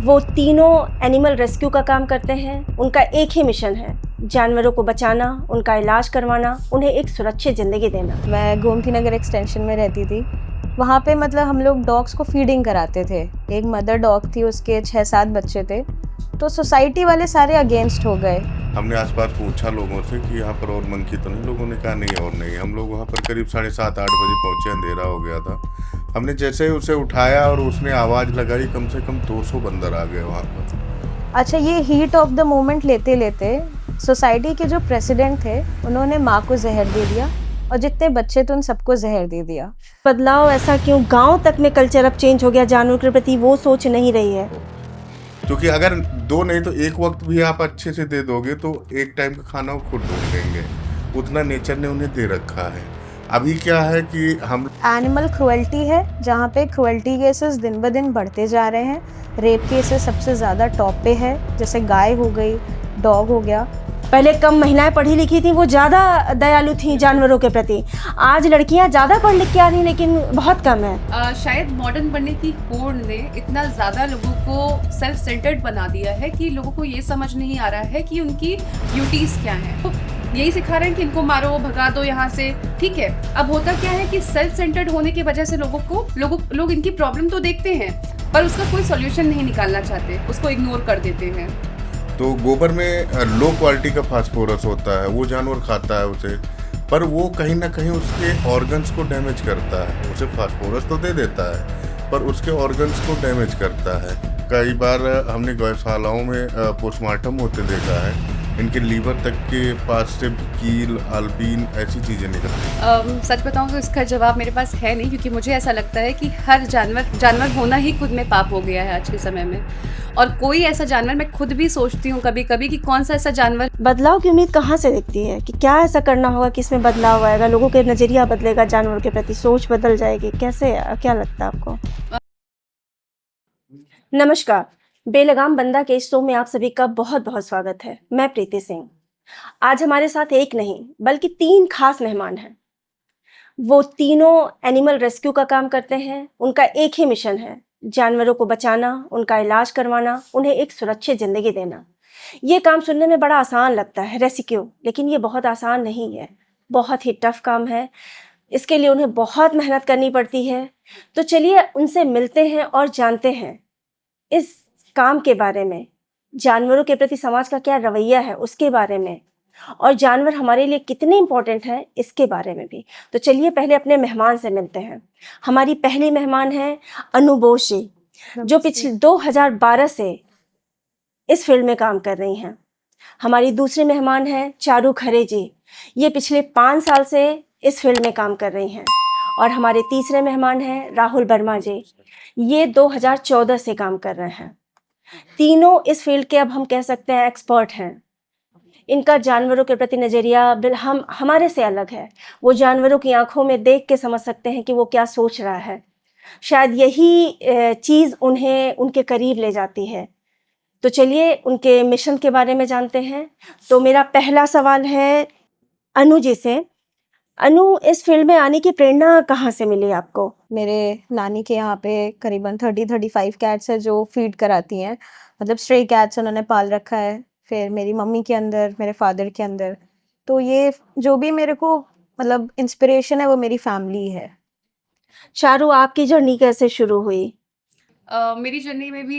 वो तीनों animal rescue का काम करते हैं। उनका एक ही मिशन है, जानवरों को बचाना, उनका इलाज करवाना, उन्हें एक सुरक्षित ज़िंदगी देना। मैं गोमती नगर एक्सटेंशन में रहती थी। वहाँ पे मतलब हम लोग डॉग्स को फीडिंग कराते थे। एक मदर डॉग थी, उसके 6-7 बच्चे थे, तो सोसाइटी वाले सारे अगेंस्ट हो गए। हमने आसपास पूछा लोगों से कि यहाँ पर और मंकी तो नहीं, लोगों ने कहा नहीं और नहीं। हम लोग वहाँ पर करीब 7:30-8 बजे पहुँचे, अंधेरा हो गया था। हमने जैसे ही उसे उठाया और उसने आवाज़ लगाई, कम से कम 200 बंदर आ गए वहाँ पर। अच्छा, ये हीट ऑफ द मोमेंट लेते लेते सोसाइटी के जो प्रेसिडेंट थे उन्होंने माँ को जहर दे दिया और जितने बच्चे थे उन सबको जहर दे दिया। बदलाव ऐसा क्यों? गांव तक में कल्चर अब चेंज हो गया, जानवरों के प्रति वो सोच नहीं रही है। क्योंकि अगर 2 नहीं तो 1 वक्त भी आप अच्छे से दे दोगे तो एक टाइम का खाना वो खुद ढूंढ लेंगे, उतना नेचर ने उन्हें दे रखा है। अभी क्या है कि हम एनिमल क्रुएल्टी है, जहाँ पे क्रुएल्टी केसेस दिन ब दिन बढ़ते जा रहे हैं। रेप केसेस सबसे ज़्यादा टॉप पे है, जैसे गाय हो गई, डॉग हो गया। पहले कम महिलाएं पढ़ी लिखी थी, वो ज़्यादा दयालु थी जानवरों के प्रति। आज लड़कियां ज़्यादा पढ़ लिख के आ रही, लेकिन बहुत कम है। शायद मॉडर्न बनने की होड़ ने इतना ज़्यादा लोगों को सेल्फ सेंटर्ड बना दिया है कि लोगों को ये समझ नहीं आ रहा है कि उनकी ड्यूटीज़ क्या हैं। तो यही सिखा रहे हैं कि इनको मारो, भगा दो यहाँ से, ठीक है। अब होता क्या है कि सेल्फ सेंटर्ड होने की वजह से लोग इनकी प्रॉब्लम तो देखते हैं पर उसका कोई सॉल्यूशन नहीं निकालना चाहते, उसको इग्नोर कर देते हैं। तो गोबर में लो क्वालिटी का फास्फोरस होता है, वो जानवर खाता है उसे, पर वो कहीं ना कहीं उसके ऑर्गन्स को डैमेज करता है। उसे फास्फोरस तो दे देता है पर उसके ऑर्गन्स को डैमेज करता है। कई बार हमने गौशालाओं में पोस्टमार्टम होते देखा है, इनके लीवर तक के पास से कील, अल्बीन ऐसी चीज़ें निकलती। सच बताऊं तो इसका जवाब मेरे पास है नहीं, क्योंकि मुझे ऐसा लगता है कि हर जानवर होना ही खुद में पाप हो गया है आज के समय में। और कोई ऐसा जानवर, मैं खुद भी सोचती हूँ कभी कभी कि कौन सा ऐसा जानवर। बदलाव की उम्मीद कहाँ से दिखती है? कि क्या ऐसा करना होगा कि इसमें बदलाव आएगा, लोगों के नज़रिया बदलेगा, जानवरों के प्रति सोच बदल जाएगी? कैसे, क्या लगता है आपको? नमस्कार, बेलगाम बंदा के इस शो में आप सभी का बहुत बहुत स्वागत है। मैं प्रीति सिंह। आज हमारे साथ एक नहीं बल्कि 3 खास मेहमान हैं। वो तीनों एनिमल रेस्क्यू का काम करते हैं। उनका एक ही मिशन है, जानवरों को बचाना, उनका इलाज करवाना, उन्हें एक सुरक्षित ज़िंदगी देना। ये काम सुनने में बड़ा आसान लगता है, रेस्क्यू, लेकिन ये बहुत आसान नहीं है, बहुत ही टफ काम है। इसके लिए उन्हें बहुत मेहनत करनी पड़ती है। तो चलिए उनसे मिलते हैं और जानते हैं इस काम के बारे में, जानवरों के प्रति समाज का क्या रवैया है उसके बारे में, और जानवर हमारे लिए कितने इम्पोर्टेंट हैं इसके बारे में भी। तो चलिए पहले अपने मेहमान से मिलते हैं। हमारी पहली मेहमान है अनु बोस जी, जो पिछले 2012 से इस फील्ड में काम कर रही हैं। हमारी दूसरी मेहमान है चारू खरे जी, ये पिछले 5 साल से इस फील्ड में काम कर रही हैं। और हमारे तीसरे मेहमान हैं राहुल वर्मा जी, ये 2014 से काम कर रहे हैं। तीनों इस फील्ड के, अब हम कह सकते हैं, एक्सपर्ट हैं। इनका जानवरों के प्रति नज़रिया हमारे से अलग है। वो जानवरों की आंखों में देख के समझ सकते हैं कि वो क्या सोच रहा है। शायद यही चीज़ उन्हें उनके करीब ले जाती है। तो चलिए उनके मिशन के बारे में जानते हैं। तो मेरा पहला सवाल है अनु जी से। अनु, इस फील्ड में आने की प्रेरणा कहाँ से मिली आपको? मेरे नानी के यहाँ पे करीबन 30-35 कैट्स है जो फीड कराती हैं, मतलब स्ट्रे कैट्स उन्होंने पाल रखा है। फिर मेरी मम्मी के अंदर, मेरे फादर के अंदर, तो ये जो भी मेरे को मतलब इंस्पिरेशन है वो मेरी फैमिली है। चारू, आपकी जर्नी कैसे शुरू हुई? मेरी जर्नी में भी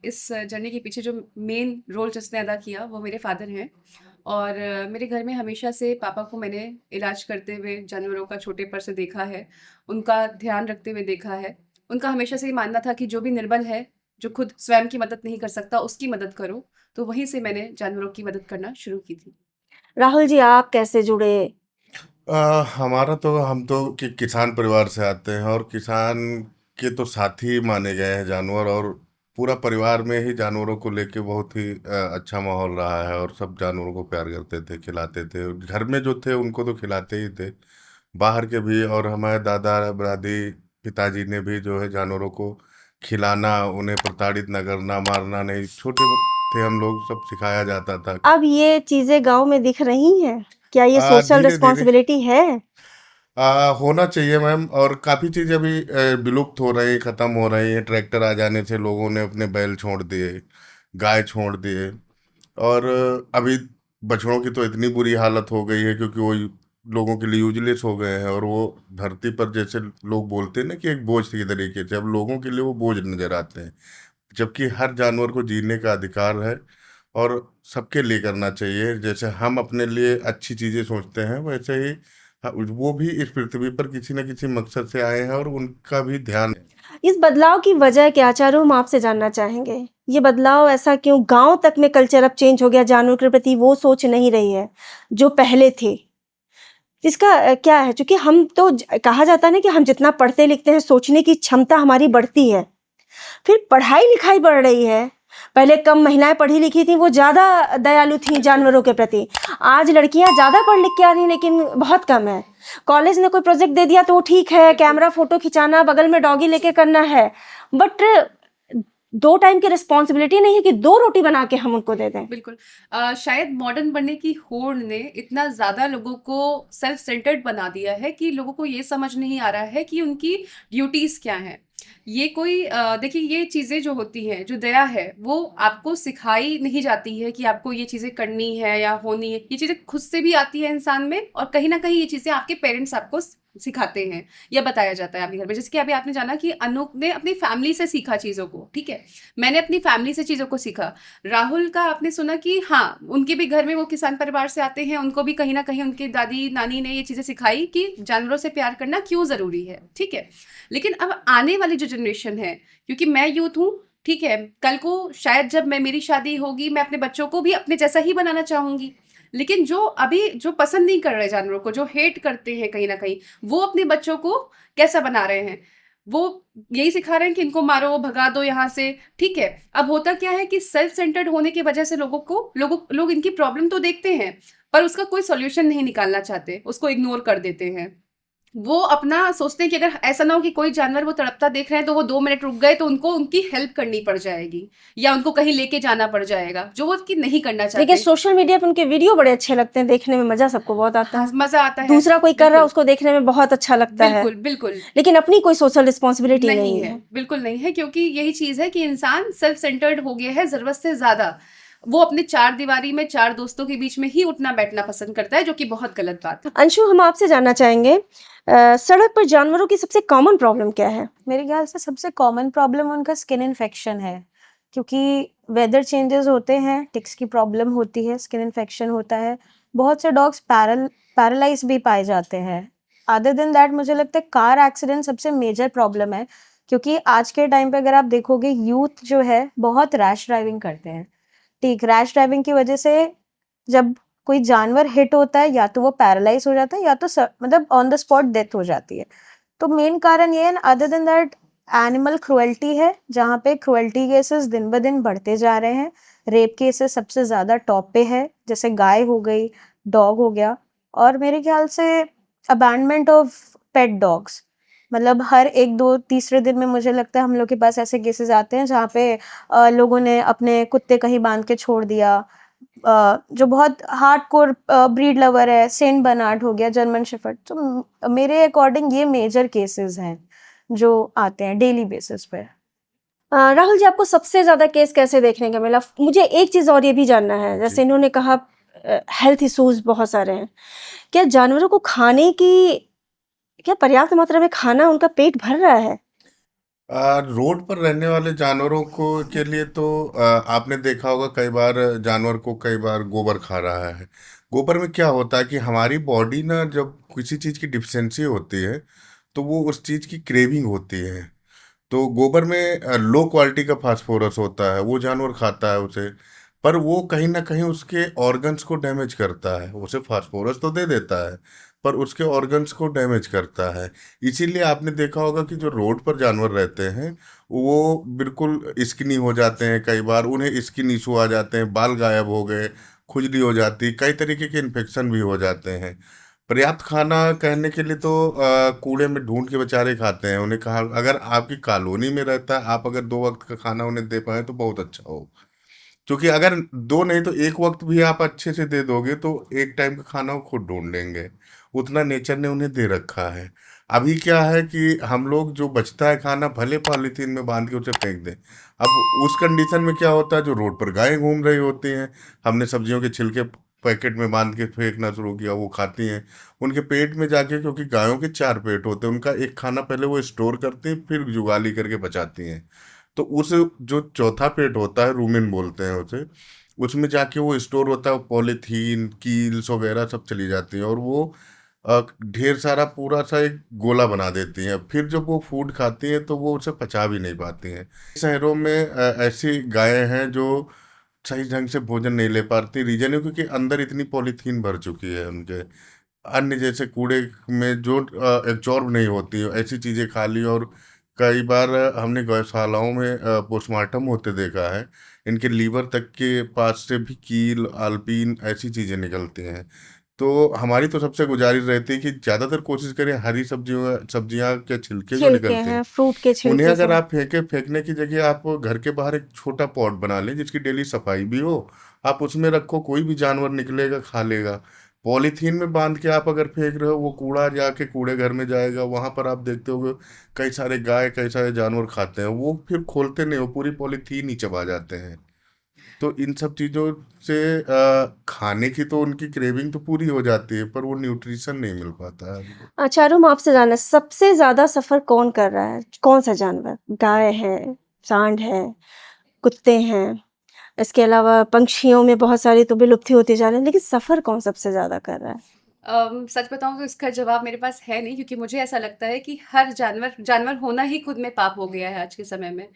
इस जर्नी के पीछे जो मेन रोल जिसने अदा किया वो मेरे फादर हैं। और मेरे घर में हमेशा से पापा को मैंने इलाज करते हुए जानवरों का छोटे पर से देखा है, उनका ध्यान रखते हुए देखा है। उनका हमेशा से ये मानना था कि जो भी निर्बल है, जो खुद स्वयं की मदद नहीं कर सकता, उसकी मदद करो। तो वहीं से मैंने जानवरों की मदद करना शुरू की थी। राहुल जी, आप कैसे जुड़े? हमारा तो, हम तो किसान परिवार से आते हैं और किसान के तो साथी माने गए हैं जानवर, और पूरा परिवार में ही जानवरों को लेके बहुत ही अच्छा माहौल रहा है। और सब जानवरों को प्यार करते थे, खिलाते थे। घर में जो थे उनको तो खिलाते ही थे, बाहर के भी। और हमारे दादा दादी पिताजी ने भी जो है जानवरों को खिलाना, उन्हें प्रताड़ित न करना, मारना नहीं, छोटे थे हम लोग, सब सिखाया जाता था। अब ये चीजें गांव में दिख रही हैं? क्या ये सोशल धीरे धीरे रिस्पॉन्सिबिलिटी है? होना चाहिए मैम, और काफ़ी चीज़ अभी विलुप्त हो रही, ख़त्म हो रही है। ट्रैक्टर आ जाने से लोगों ने अपने बैल छोड़ दिए, गाय छोड़ दिए, और अभी बछड़ों की तो इतनी बुरी हालत हो गई है क्योंकि वो लोगों के लिए यूजलेस हो गए हैं, और वो धरती पर जैसे लोग बोलते हैं ना कि एक बोझ के तरीके से, अब लोगों के लिए वो बोझ नजर आते हैं। जबकि हर जानवर को जीने का अधिकार है, और सबके लिए करना चाहिए। जैसे हम अपने लिए अच्छी चीज़ें सोचते हैं, वैसे ही वो भी इस पृथ्वी पर किसी न किसी मकसद से आए हैं, और उनका भी ध्यान है। इस बदलाव की वजह क्या चारों हम आपसे जानना चाहेंगे। ये बदलाव ऐसा क्यों, गांव तक में कल्चर अब चेंज हो गया, जानवर के प्रति वो सोच नहीं रही है जो पहले थी। इसका क्या है? क्योंकि हम तो कहा जाता है ना कि हम जितना पढ़ते लिखते हैं, सोचने की क्षमता हमारी बढ़ती है, फिर पढ़ाई लिखाई बढ़ रही है। पहले कम महिलाएं पढ़ी लिखी थी, वो ज़्यादा दयालु थी जानवरों के प्रति। आज लड़कियां ज़्यादा पढ़ लिख के आ रही, लेकिन बहुत कम है। कॉलेज ने कोई प्रोजेक्ट दे दिया तो वो ठीक है, कैमरा फोटो खिंचाना, बगल में डॉगी लेके करना है, बट 2 टाइम की रिस्पॉन्सिबिलिटी नहीं है कि 2 रोटी बना के हम उनको दे दें। बिल्कुल। शायद मॉडर्न बनने की होड़ ने इतना ज़्यादा लोगों को सेल्फ सेंटर्ड बना दिया है कि लोगों को ये समझ नहीं आ रहा है कि उनकी ड्यूटीज़ क्या हैं। ये कोई देखिए, ये चीज़ें जो होती हैं, जो दया है, वो आपको सिखाई नहीं जाती है कि आपको ये चीज़ें करनी है या होनी है। ये चीज़ें खुद से भी आती है इंसान में, और कहीं न कहीं ये चीज़ें आपके पेरेंट्स आपको सिखाते हैं या बताया जाता है आपके घर में। जैसे कि अभी आपने जाना कि अनूप ने अपनी फैमिली से सीखा चीज़ों को, ठीक है? मैंने अपनी फैमिली से चीज़ों को सीखा। राहुल का आपने सुना कि हाँ, उनके भी घर में, वो किसान परिवार से आते हैं, उनको भी कहीं न कहीं उनकी दादी, नानी ने ये चीज़ें सिखाई कि जानवरों से प्यार करना क्यों ज़रूरी है, ठीक है? लेकिन अब आने वाली जो जनरेशन है, क्योंकि मैं यूथ हूँ, ठीक है? कल को शायद जब मेरी शादी होगी, मैं अपने बच्चों को भी अपने जैसा ही बनाना चाहूँगी। लेकिन जो अभी जो पसंद नहीं कर रहे जानवरों को, जो हेट करते हैं कहीं न कहीं, वो अपने बच्चों को कैसा बना रहे हैं? वो यही सिखा रहे हैं कि इनको मारो, भगा दो यहाँ से, ठीक है? अब होता क्या है कि सेल्फ सेंटर्ड होने की वजह से लोग इनकी प्रॉब्लम तो देखते हैं, पर उसका कोई सॉल्यूशन नहीं निकालना चाहते, उसको इग्नोर कर देते हैं। वो अपना सोचते हैं कि अगर ऐसा ना हो कि कोई जानवर वो तड़पता देख रहे हैं तो वो 2 मिनट रुक गए तो उनको उनकी हेल्प करनी पड़ जाएगी, या उनको कहीं लेके जाना पड़ जाएगा, जो वो कि नहीं करना लेकिन चाहते। सोशल मीडिया पे उनके वीडियो बड़े अच्छे लगते हैं, देखने में मजा सबको बहुत आता हाँ, है। मज़ा आता है। दूसरा कोई कर रहा है, बिल्कुल, उसको देखने में बहुत अच्छा लगता है, बिल्कुल, बिल्कुल। लेकिन अपनी कोई सोशल रिस्पॉन्सिबिलिटी नहीं नहीं है, है। बिल्कुल नहीं है, क्योंकि यही चीज़ है कि इंसान सेल्फ सेंटर्ड हो गया है ज़रूरत से ज़्यादा। वो अपने 4 दीवारी में 4 दोस्तों के बीच में ही उठना बैठना पसंद करता है, जो कि बहुत गलत बात है। अंशु, हम आपसे जानना चाहेंगे, सड़क पर जानवरों की सबसे कॉमन प्रॉब्लम क्या है? मेरे ख्याल से सबसे कॉमन प्रॉब्लम उनका स्किन इन्फेक्शन है, क्योंकि वेदर चेंजेस होते हैं, टिक्स की प्रॉब्लम होती है, स्किन इन्फेक्शन होता है। बहुत से डॉग्स पैरालाइज भी पाए जाते हैं। अदर देन दैट मुझे लगता है कार एक्सीडेंट सबसे मेजर प्रॉब्लम है, क्योंकि आज के टाइम पे अगर आप देखोगे यूथ जो है बहुत रैश ड्राइविंग करते हैं। ठीक, रैश ड्राइविंग की वजह से जब कोई जानवर हिट होता है, या तो वो पैरालाइज हो जाता है, या तो मतलब ऑन द स्पॉट डेथ हो जाती है। तो मेन कारण ये है। Other than that animal cruelty है, जहाँ पे क्रुएल्टी केसेस दिन ब दिन बढ़ते जा रहे हैं। रेप केसेस सबसे ज़्यादा टॉप पे है, जैसे गाय हो गई, डॉग हो गया, और मेरे ख्याल से अबैंडमेंट ऑफ पेट डॉग्स, मतलब हर 1-2 तीसरे दिन में मुझे लगता है हम लोग के पास ऐसे केसेस आते हैं जहाँ पे लोगों ने अपने कुत्ते कहीं बांध के छोड़ दिया। जो बहुत हार्डकोर ब्रीड लवर है, सेंट बर्नार्ड हो गया, जर्मन शेफर्ड, तो मेरे अकॉर्डिंग ये मेजर केसेस हैं जो आते हैं डेली बेसिस पे। राहुल जी, आपको सबसे ज्यादा केस कैसे देखने का मिला? मुझे एक चीज और ये भी जानना है, जैसे जी। इन्होंने कहा हेल्थ इश्यूज बहुत सारे हैं, क्या जानवरों को खाने की, क्या पर्याप्त मात्रा में खाना, उनका पेट भर रहा है? रोड पर रहने वाले जानवरों को के लिए तो आपने देखा होगा कई बार, जानवर को कई बार गोबर खा रहा है। गोबर में क्या होता है कि हमारी बॉडी ना, जब किसी चीज़ की डिफिशियंसी होती है तो वो उस चीज़ की क्रेविंग होती है। तो गोबर में लो क्वालिटी का फास्फोरस होता है, वो जानवर खाता है उसे, पर वो कहीं ना कहीं उसके ऑर्गन्स को डैमेज करता है। उसे फास्फोरस तो दे देता है, पर उसके ऑर्गन्स को डैमेज करता है। इसीलिए आपने देखा होगा कि जो रोड पर जानवर रहते हैं वो बिल्कुल स्किनी हो जाते हैं, कई बार उन्हें स्किन इशू आ जाते हैं, बाल गायब हो गए, खुजली हो जाती, कई तरीके के इन्फेक्शन भी हो जाते हैं। पर्याप्त खाना कहने के लिए तो कूड़े में ढूंढ के बेचारे खाते हैं। उन्हें कहा, अगर आपकी कॉलोनी में रहता है, आप अगर 2 वक्त का खाना उन्हें दे पाए तो बहुत अच्छा हो। क्योंकि अगर दो नहीं तो एक वक्त भी आप अच्छे से दे दोगे तो एक टाइम का खाना वो खुद ढूंढ लेंगे, उतना नेचर ने उन्हें दे रखा है। अभी क्या है कि हम लोग जो बचता है खाना भले पॉलीथीन में बांध के उसे फेंक दें। अब उस कंडीशन में क्या होता है, जो रोड पर गायें घूम रही होती हैं, हमने सब्जियों के छिलके पैकेट में बांध के फेंकना शुरू किया, वो खाती हैं, उनके पेट में जाके, क्योंकि गायों के 4 पेट होते हैं, उनका एक खाना पहले वो स्टोर करती हैं, फिर जुगाली करके बचाती हैं। तो उस जो चौथा पेट होता है, रूमेन बोलते हैं उसे, उसमें जाके वो स्टोर होता है, पॉलीथीन कील्स वगैरह सब चली जाती हैं, और वो ढेर सारा पूरा सा एक गोला बना देती हैं। फिर जब वो फूड खाती हैं तो वो उसे पचा भी नहीं पाती हैं। शहरों में ऐसी गायें हैं जो सही ढंग से भोजन नहीं ले पाती। रीजन है क्योंकि अंदर इतनी पॉलीथीन भर चुकी है उनके, अन्य जैसे कूड़े में जो एब्जॉर्ब नहीं होती, ऐसी चीज़ें खा ली। और कई बार हमने गौशालाओं में पोस्टमार्टम होते देखा है, इनके लीवर तक के पास से भी कील आल्पीन ऐसी चीज़ें निकलती हैं। तो हमारी तो सबसे गुजारिश रहती है कि ज़्यादातर कोशिश करें हरी सब्जियों सब्जियां के छिलके जो छिलके निकलते हैं, हैं फ्रूट के उन्हें छिलके अगर से। आप फेंकने की जगह आप घर के बाहर एक छोटा पॉट बना लें जिसकी डेली सफाई भी हो, आप उसमें रखो, कोई भी जानवर निकलेगा खा लेगा। पॉलीथीन में बांध के आप अगर फेंक रहे हो, वो कूड़ा जाके कूड़े घर में जाएगा, वहां पर आप देखते होगे कई सारे गाय कई सारे जानवर खाते हैं, वो फिर खोलते नहीं, वो पूरी पॉलीथीन ही चबा जाते हैं। तो इन सब चीज़ों से खाने की तो उनकी क्रेविंग तो पूरी हो जाती है, पर वो न्यूट्रिशन नहीं मिल पाता है उनको। चारों आपसे जानना, सबसे ज्यादा सफर कौन कर रहा है? कौन सा जानवर? गाय है, सांड है, कुत्ते हैं, इसके अलावा पंछियों में बहुत सारी तो विलुप्ति होती जा रही है, लेकिन सफर कौन सबसे ज्यादा कर रहा है? सच बताऊं तो इसका जवाब मेरे पास है नहीं, क्योंकि मुझे ऐसा लगता है कि हर जानवर जानवर होना ही खुद में पाप हो गया है आज के समय में।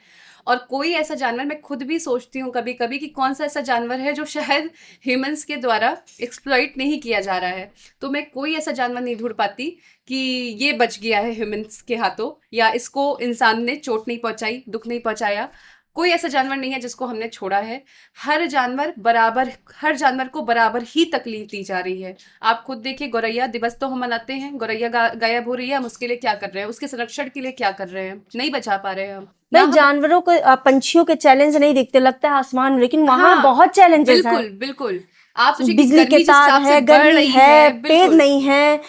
और कोई ऐसा जानवर, मैं खुद भी सोचती हूँ कभी कभी कि कौन सा ऐसा जानवर है जो शायद ह्यूमंस के द्वारा एक्सप्लॉइट नहीं किया जा रहा है। तो मैं कोई ऐसा जानवर नहीं ढूंढ पाती कि ये बच गया है ह्यूमंस के हाथों, या इसको इंसान ने चोट नहीं पहुंचाई, दुख नहीं पहुंचाया। कोई ऐसा जानवर नहीं है जिसको हमने छोड़ा है। हर जानवर को बराबर ही तकलीफ दी जा रही है। आप खुद देखिए, गौरैया दिवस तो हम मनाते हैं, गौरैया गायब हो रही है, हम उसके लिए क्या कर रहे हैं, उसके संरक्षण के लिए क्या कर रहे हैं? नहीं बचा पा रहे हैं हम ना भाई हम। जानवरों को पंछियों के चैलेंज नहीं दिखते, लगता है आसमान में, लेकिन वहां हाँ, बहुत चैलेंजेस हैं। बिल्कुल बिल्कुल। आप सोचिए कि बिजली के गर्मी जिस तार हिसाब से है, बढ़ गर्मी रही है, है, पेड़ बिल्कुल नहीं है,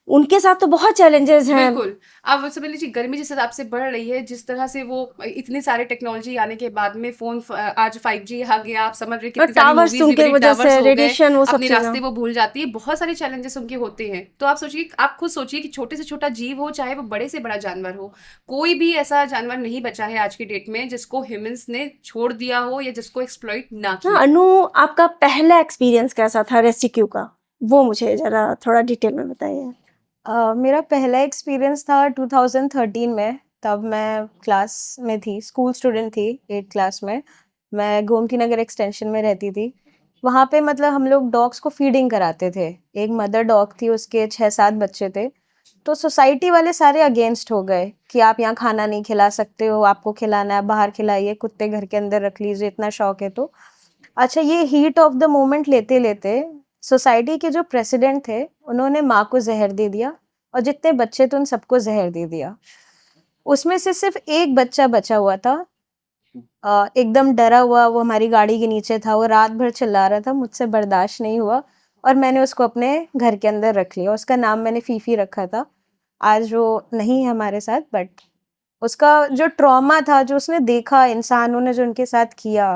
उनके साथ तो बहुत चैलेंजेस हैं। बिल्कुल। आप समझ लीजिए, गर्मी जिस हिसाब से बढ़ रही है, जिस तरह से वो इतने सारे टेक्नोलॉजी आने के बाद में आज 5G आ गया, आप समझ रहे, और कितनी सारी टावर्स मूवीज भी उनके बनी, वजह टावर्स से हो गए, रेडिएशन, वो सब अपने चीजें। रास्ते वो भूल जाती है, बहुत सारे चैलेंजेस उनके होते हैं। तो आप सोचिए, आप खुद सोचिए कि छोटे से छोटा जीव हो, चाहे वो बड़े से बड़ा जानवर हो, कोई भी ऐसा जानवर नहीं बचा है आज की डेट में जिसको ह्यूमंस ने छोड़ दिया हो या जिसको एक्सप्लॉइट ना हाँ किया। अनु, आपका पहला एक्सपीरियंस कैसा था रेस्क्यू का? वो मुझे जरा थोड़ा डिटेल में बताइए। मेरा पहला एक्सपीरियंस था 2013 में। तब मैं क्लास में थी, स्कूल स्टूडेंट थी, 8th क्लास में। मैं गोमती नगर एक्सटेंशन में रहती थी। वहाँ पे मतलब हम लोग डॉग्स को फीडिंग कराते थे। एक मदर डॉग थी, उसके 6-7 बच्चे थे। तो सोसाइटी वाले सारे अगेंस्ट हो गए कि आप यहाँ खाना नहीं खिला सकते हो, आपको खिलाना है बाहर खिलाइए, कुत्ते घर के अंदर रख लीजिए, इतना शौक है तो। अच्छा, ये हीट ऑफ द मोमेंट लेते लेते सोसाइटी के जो प्रेसिडेंट थे, उन्होंने माँ को जहर दे दिया, और जितने बच्चे थे उन सबको जहर दे दिया। उसमें से सिर्फ एक बच्चा बचा हुआ था। एकदम डरा हुआ, वो हमारी गाड़ी के नीचे था, वो रात भर चिल्ला रहा था, मुझसे बर्दाश्त नहीं हुआ, और मैंने उसको अपने घर के अंदर रख लिया। उसका नाम मैंने फीफी रखा था। आज वो नहीं है हमारे साथ, बट उसका जो ट्रॉमा था, जो उसने देखा इंसानों ने जो उनके साथ किया,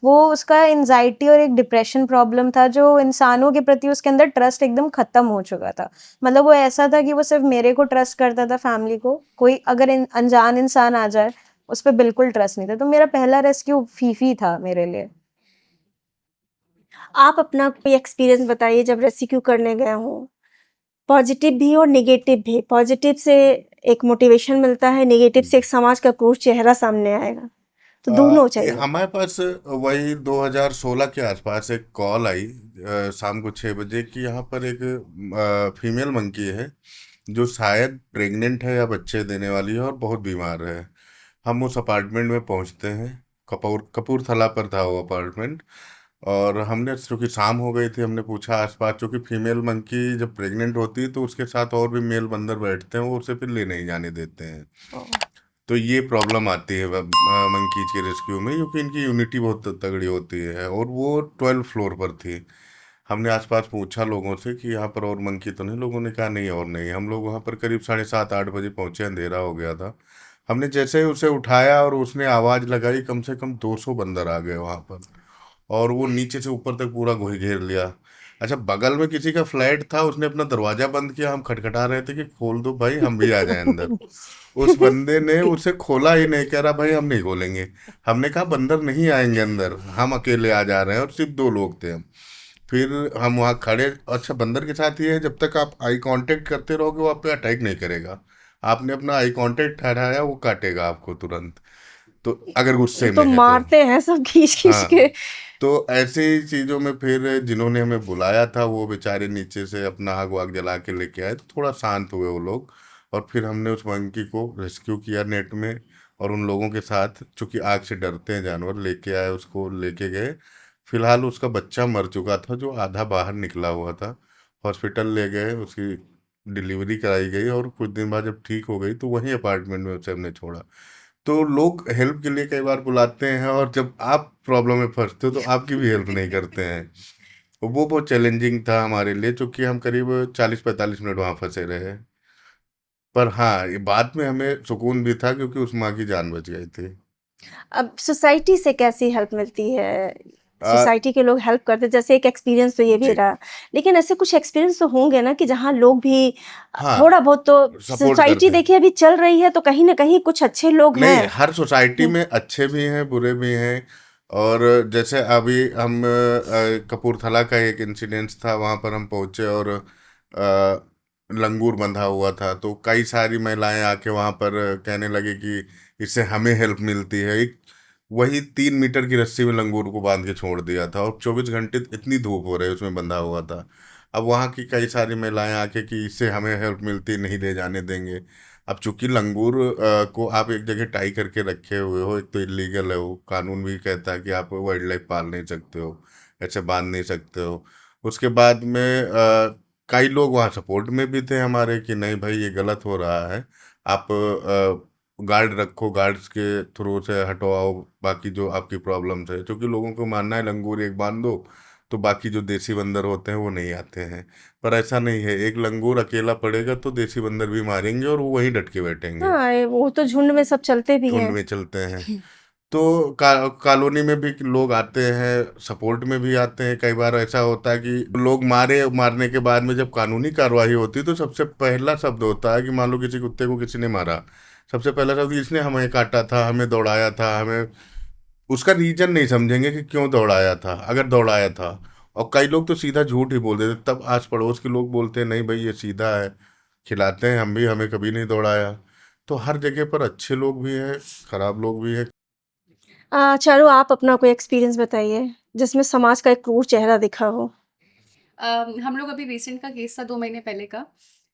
वो उसका एंजाइटी और एक डिप्रेशन प्रॉब्लम था, जो इंसानों के प्रति उसके अंदर ट्रस्ट एकदम खत्म हो चुका था। मतलब वो ऐसा था कि वो सिर्फ मेरे को ट्रस्ट करता था, फैमिली को। कोई अगर अनजान इंसान आ जाए, उस पर बिल्कुल ट्रस्ट नहीं था। तो मेरा पहला रेस्क्यू फीफी था मेरे लिए। आप अपना कोई एक्सपीरियंस बताइए जब रेस्क्यू करने गए हो, पॉजिटिव भी और नेगेटिव भी। पॉजिटिव से एक मोटिवेशन मिलता है, नेगेटिव से एक समाज का क्रूर चेहरा सामने आएगा, तो दोनों चाहिए। हमारे पास वही 2016 के आसपास एक कॉल आई शाम को 6 बजे कि यहाँ पर एक फीमेल मंकी है जो शायद प्रेग्नेंट है या बच्चे देने वाली है और बहुत बीमार है। हम उस अपार्टमेंट में पहुँचते हैं, कपूरथला पर था वो अपार्टमेंट। और हमने, चूँकि शाम हो गई थी, हमने पूछा आसपास, चूँकि फीमेल मंकी जब प्रेग्नेंट होती है तो उसके साथ और भी मेल बंदर बैठते हैं, वो उसे फिर ले नहीं जाने देते हैं। तो ये प्रॉब्लम आती है मंकीज के रेस्क्यू में, क्योंकि इनकी यूनिटी बहुत तगड़ी होती है। और वो 12 फ्लोर पर थी। हमने आसपास पूछा लोगों से कि यहाँ पर और मंकी तो नहीं, लोगों ने कहा नहीं और नहीं। हम लोग वहाँ पर करीब 7:30-8 बजे पहुँचे, अंधेरा हो गया था। हमने जैसे ही उसे उठाया और उसने आवाज़ लगाई, कम से कम 200 बंदर आ गए वहाँ पर, और वो नीचे से ऊपर तक पूरा घेर लिया। अच्छा, बगल में किसी का फ्लैट था, उसने अपना दरवाजा बंद किया, हम खटखटा रहे थे कि खोल दो भाई, हम भी आ जाएं अंदर। उस बंदे ने उसे खोला ही नहीं, कह रहा भाई हम नहीं खोलेंगे। हमने कहा बंदर नहीं आएंगे अंदर, हम अकेले आ जा रहे हैं, और सिर्फ 2 लोग थे हम। फिर हम वहाँ खड़े। अच्छा, बंदर के साथ ये है, जब तक आप आई कांटेक्ट करते रहोगे वो आप पे अटैक नहीं करेगा। आपने अपना आई कांटेक्ट हटाया, वो काटेगा आपको तुरंत, तो अगर गुस्से तो में है तो। मारते हैं सब खींच खींच हाँ, के। तो ऐसे ही चीज़ों में फिर जिन्होंने हमें बुलाया था वो बेचारे नीचे से अपना आग वाग जला के लेके आए, तो थोड़ा शांत हुए वो लोग। और फिर हमने उस मंकी को रेस्क्यू किया नेट में, और उन लोगों के साथ, चूंकि आग से डरते हैं जानवर, लेके आए, उसको लेके गए। फिलहाल उसका बच्चा मर चुका था जो आधा बाहर निकला हुआ था। हॉस्पिटल ले गए, उसकी डिलीवरी कराई गई, और कुछ दिन बाद जब ठीक हो गई तो वहीं अपार्टमेंट में उसे हमने छोड़ा। तो लोग हेल्प के लिए कई बार बुलाते हैं, और जब आप प्रॉब्लम में फंसते हो तो आपकी भी हेल्प नहीं करते हैं। तो वो बहुत चैलेंजिंग था हमारे लिए, क्योंकि हम करीब 40-45 मिनट वहाँ फंसे रहे। पर हाँ, ये बाद में हमें सुकून भी था, क्योंकि उस माँ की जान बच गई थी। अब सोसाइटी से कैसी हेल्प मिलती है? आ, सोसाइटी के लोग हेल्प करते, जैसे एक एक्सपीरियंस तो ये भी जी, रहा, लेकिन ऐसे कुछ एक्सपीरियंस तो होंगे ना कि जहाँ लोग भी हाँ, थोड़ा बहुत तो। सपोर्ट सोसाइटी करते हैं। देखिए अभी चल रही है तो कहीं ना कहीं कुछ अच्छे लोग नहीं, हैं। हर सोसाइटी हम्म। में अच्छे भी हैं, बुरे भी हैं। और जैसे अभी हम कपूरथला का एक इंसिडेंस था, वहाँ पर हम पहुँचे, और लंगूर बंधा हुआ था, तो कई सारी महिलाएं आके वहाँ पर कहने लगी कि इससे हमें हेल्प मिलती है। एक वही 3 मीटर की रस्सी में लंगूर को बांध के छोड़ दिया था, और 24 घंटे इतनी धूप हो रही उसमें बंधा हुआ था। अब वहाँ की कई सारी महिलाएं आके कि इससे हमें हेल्प मिलती, नहीं ले जाने देंगे। अब चूंकि लंगूर को आप एक जगह टाई करके रखे हुए हो, एक तो इलीगल है, वो कानून भी कहता है कि आप वाइल्ड लाइफ पाल नहीं सकते हो, ऐसे बांध नहीं सकते हो। उसके बाद में कई लोग वहाँ सपोर्ट में भी थे हमारे कि नहीं भाई ये गलत हो रहा है, आप गार्ड रखो, गार्ड्स के थ्रू से हटवाओ बाकी जो आपकी प्रॉब्लम्स है। क्योंकि लोगों को मानना है लंगूर एक बांध दो तो बाकी जो देसी बंदर होते हैं वो नहीं आते हैं। पर ऐसा नहीं है, एक लंगूर अकेला पड़ेगा तो देसी बंदर भी मारेंगे, और वो वहीं डट के बैठेंगे। हाँ, वो तो झुंड में सब चलते भी झुंड हैं। में चलते हैं। तो कॉलोनी में भी लोग आते हैं, सपोर्ट में भी आते हैं। कई बार ऐसा होता है कि लोग मारने के बाद में जब कानूनी कार्रवाई होती है तो सबसे पहला शब्द होता है कि मान लो किसी कुत्ते को किसी ने मारा, सबसे पहला शब्द इसने हमें काटा था, हमें दौड़ाया था, हमें। उसका रीजन नहीं समझेंगे कि क्यों दौड़ाया था, अगर दौड़ाया था। और कई लोग तो सीधा झूठ ही बोल देते, तब आस पड़ोस के लोग बोलते हैं नहीं भाई ये सीधा है, खिलाते हैं हम भी, हमें कभी नहीं दौड़ाया। तो हर जगह पर अच्छे लोग भी हैं, खराब लोग भी हैं। चारू, आप अपना कोई एक्सपीरियंस बताइए जिसमें समाज का एक क्रूर चेहरा दिखा हो। हम लोग अभी रिसेंट का केस था 2 महीने पहले का।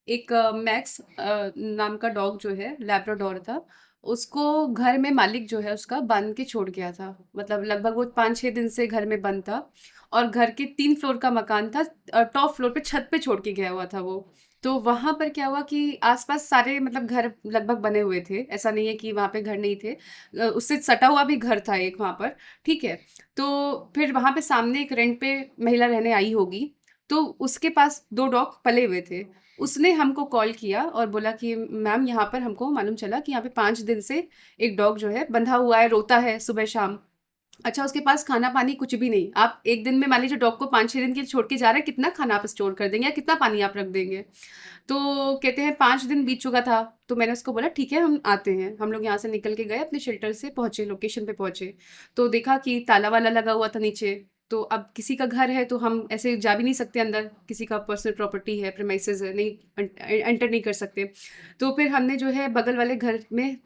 एक मैक्स नाम का डॉग जो है लैब्राडोर था। उसको घर में मालिक जो है उसका बांध के छोड़ गया था। मतलब लगभग वो 5-6 दिन से घर में बंद था, और घर के 3 फ्लोर का मकान था। टॉप फ्लोर पे छत पे छोड़ के गया हुआ था वो। तो वहां पर क्या हुआ कि आसपास सारे मतलब घर लगभग बने हुए थे, ऐसा नहीं है कि वहां पे घर नहीं थे। उससे सटा हुआ भी घर था एक वहां पर। ठीक है। तो फिर वहां पे सामने एक रेंट पे महिला रहने आई होगी, तो उसके पास 2 डॉग पले हुए थे। उसने हमको कॉल किया और बोला कि मैम यहाँ पर हमको मालूम चला कि यहाँ पे 5 दिन से एक डॉग जो है बंधा हुआ है, रोता है सुबह शाम। अच्छा, उसके पास खाना-पानी कुछ भी नहीं। आप 1 दिन में मान लीजिए डॉग को 5-6 दिन के लिए छोड़ के जा रहे हैं, कितना खाना आप स्टोर कर देंगे या कितना पानी आप रख देंगे? तो कहते हैं 5 दिन बीत चुका था, तो मैंने उसको बोला ठीक है हम आते हैं। हम लोग यहाँ से निकल के गए, अपने शेल्टर से पहुँचे, लोकेशन पे पहुँचे। तो देखा कि ताला-वाला लगा हुआ था नीचे। तो अब किसी का घर है तो हम ऐसे जा भी नहीं सकते अंदर, किसी का पर्सनल प्रॉपर्टी है, प्रीमाइसेस है, नहीं एंटर नहीं कर सकते। तो फिर हमने जो है बगल वाले घर में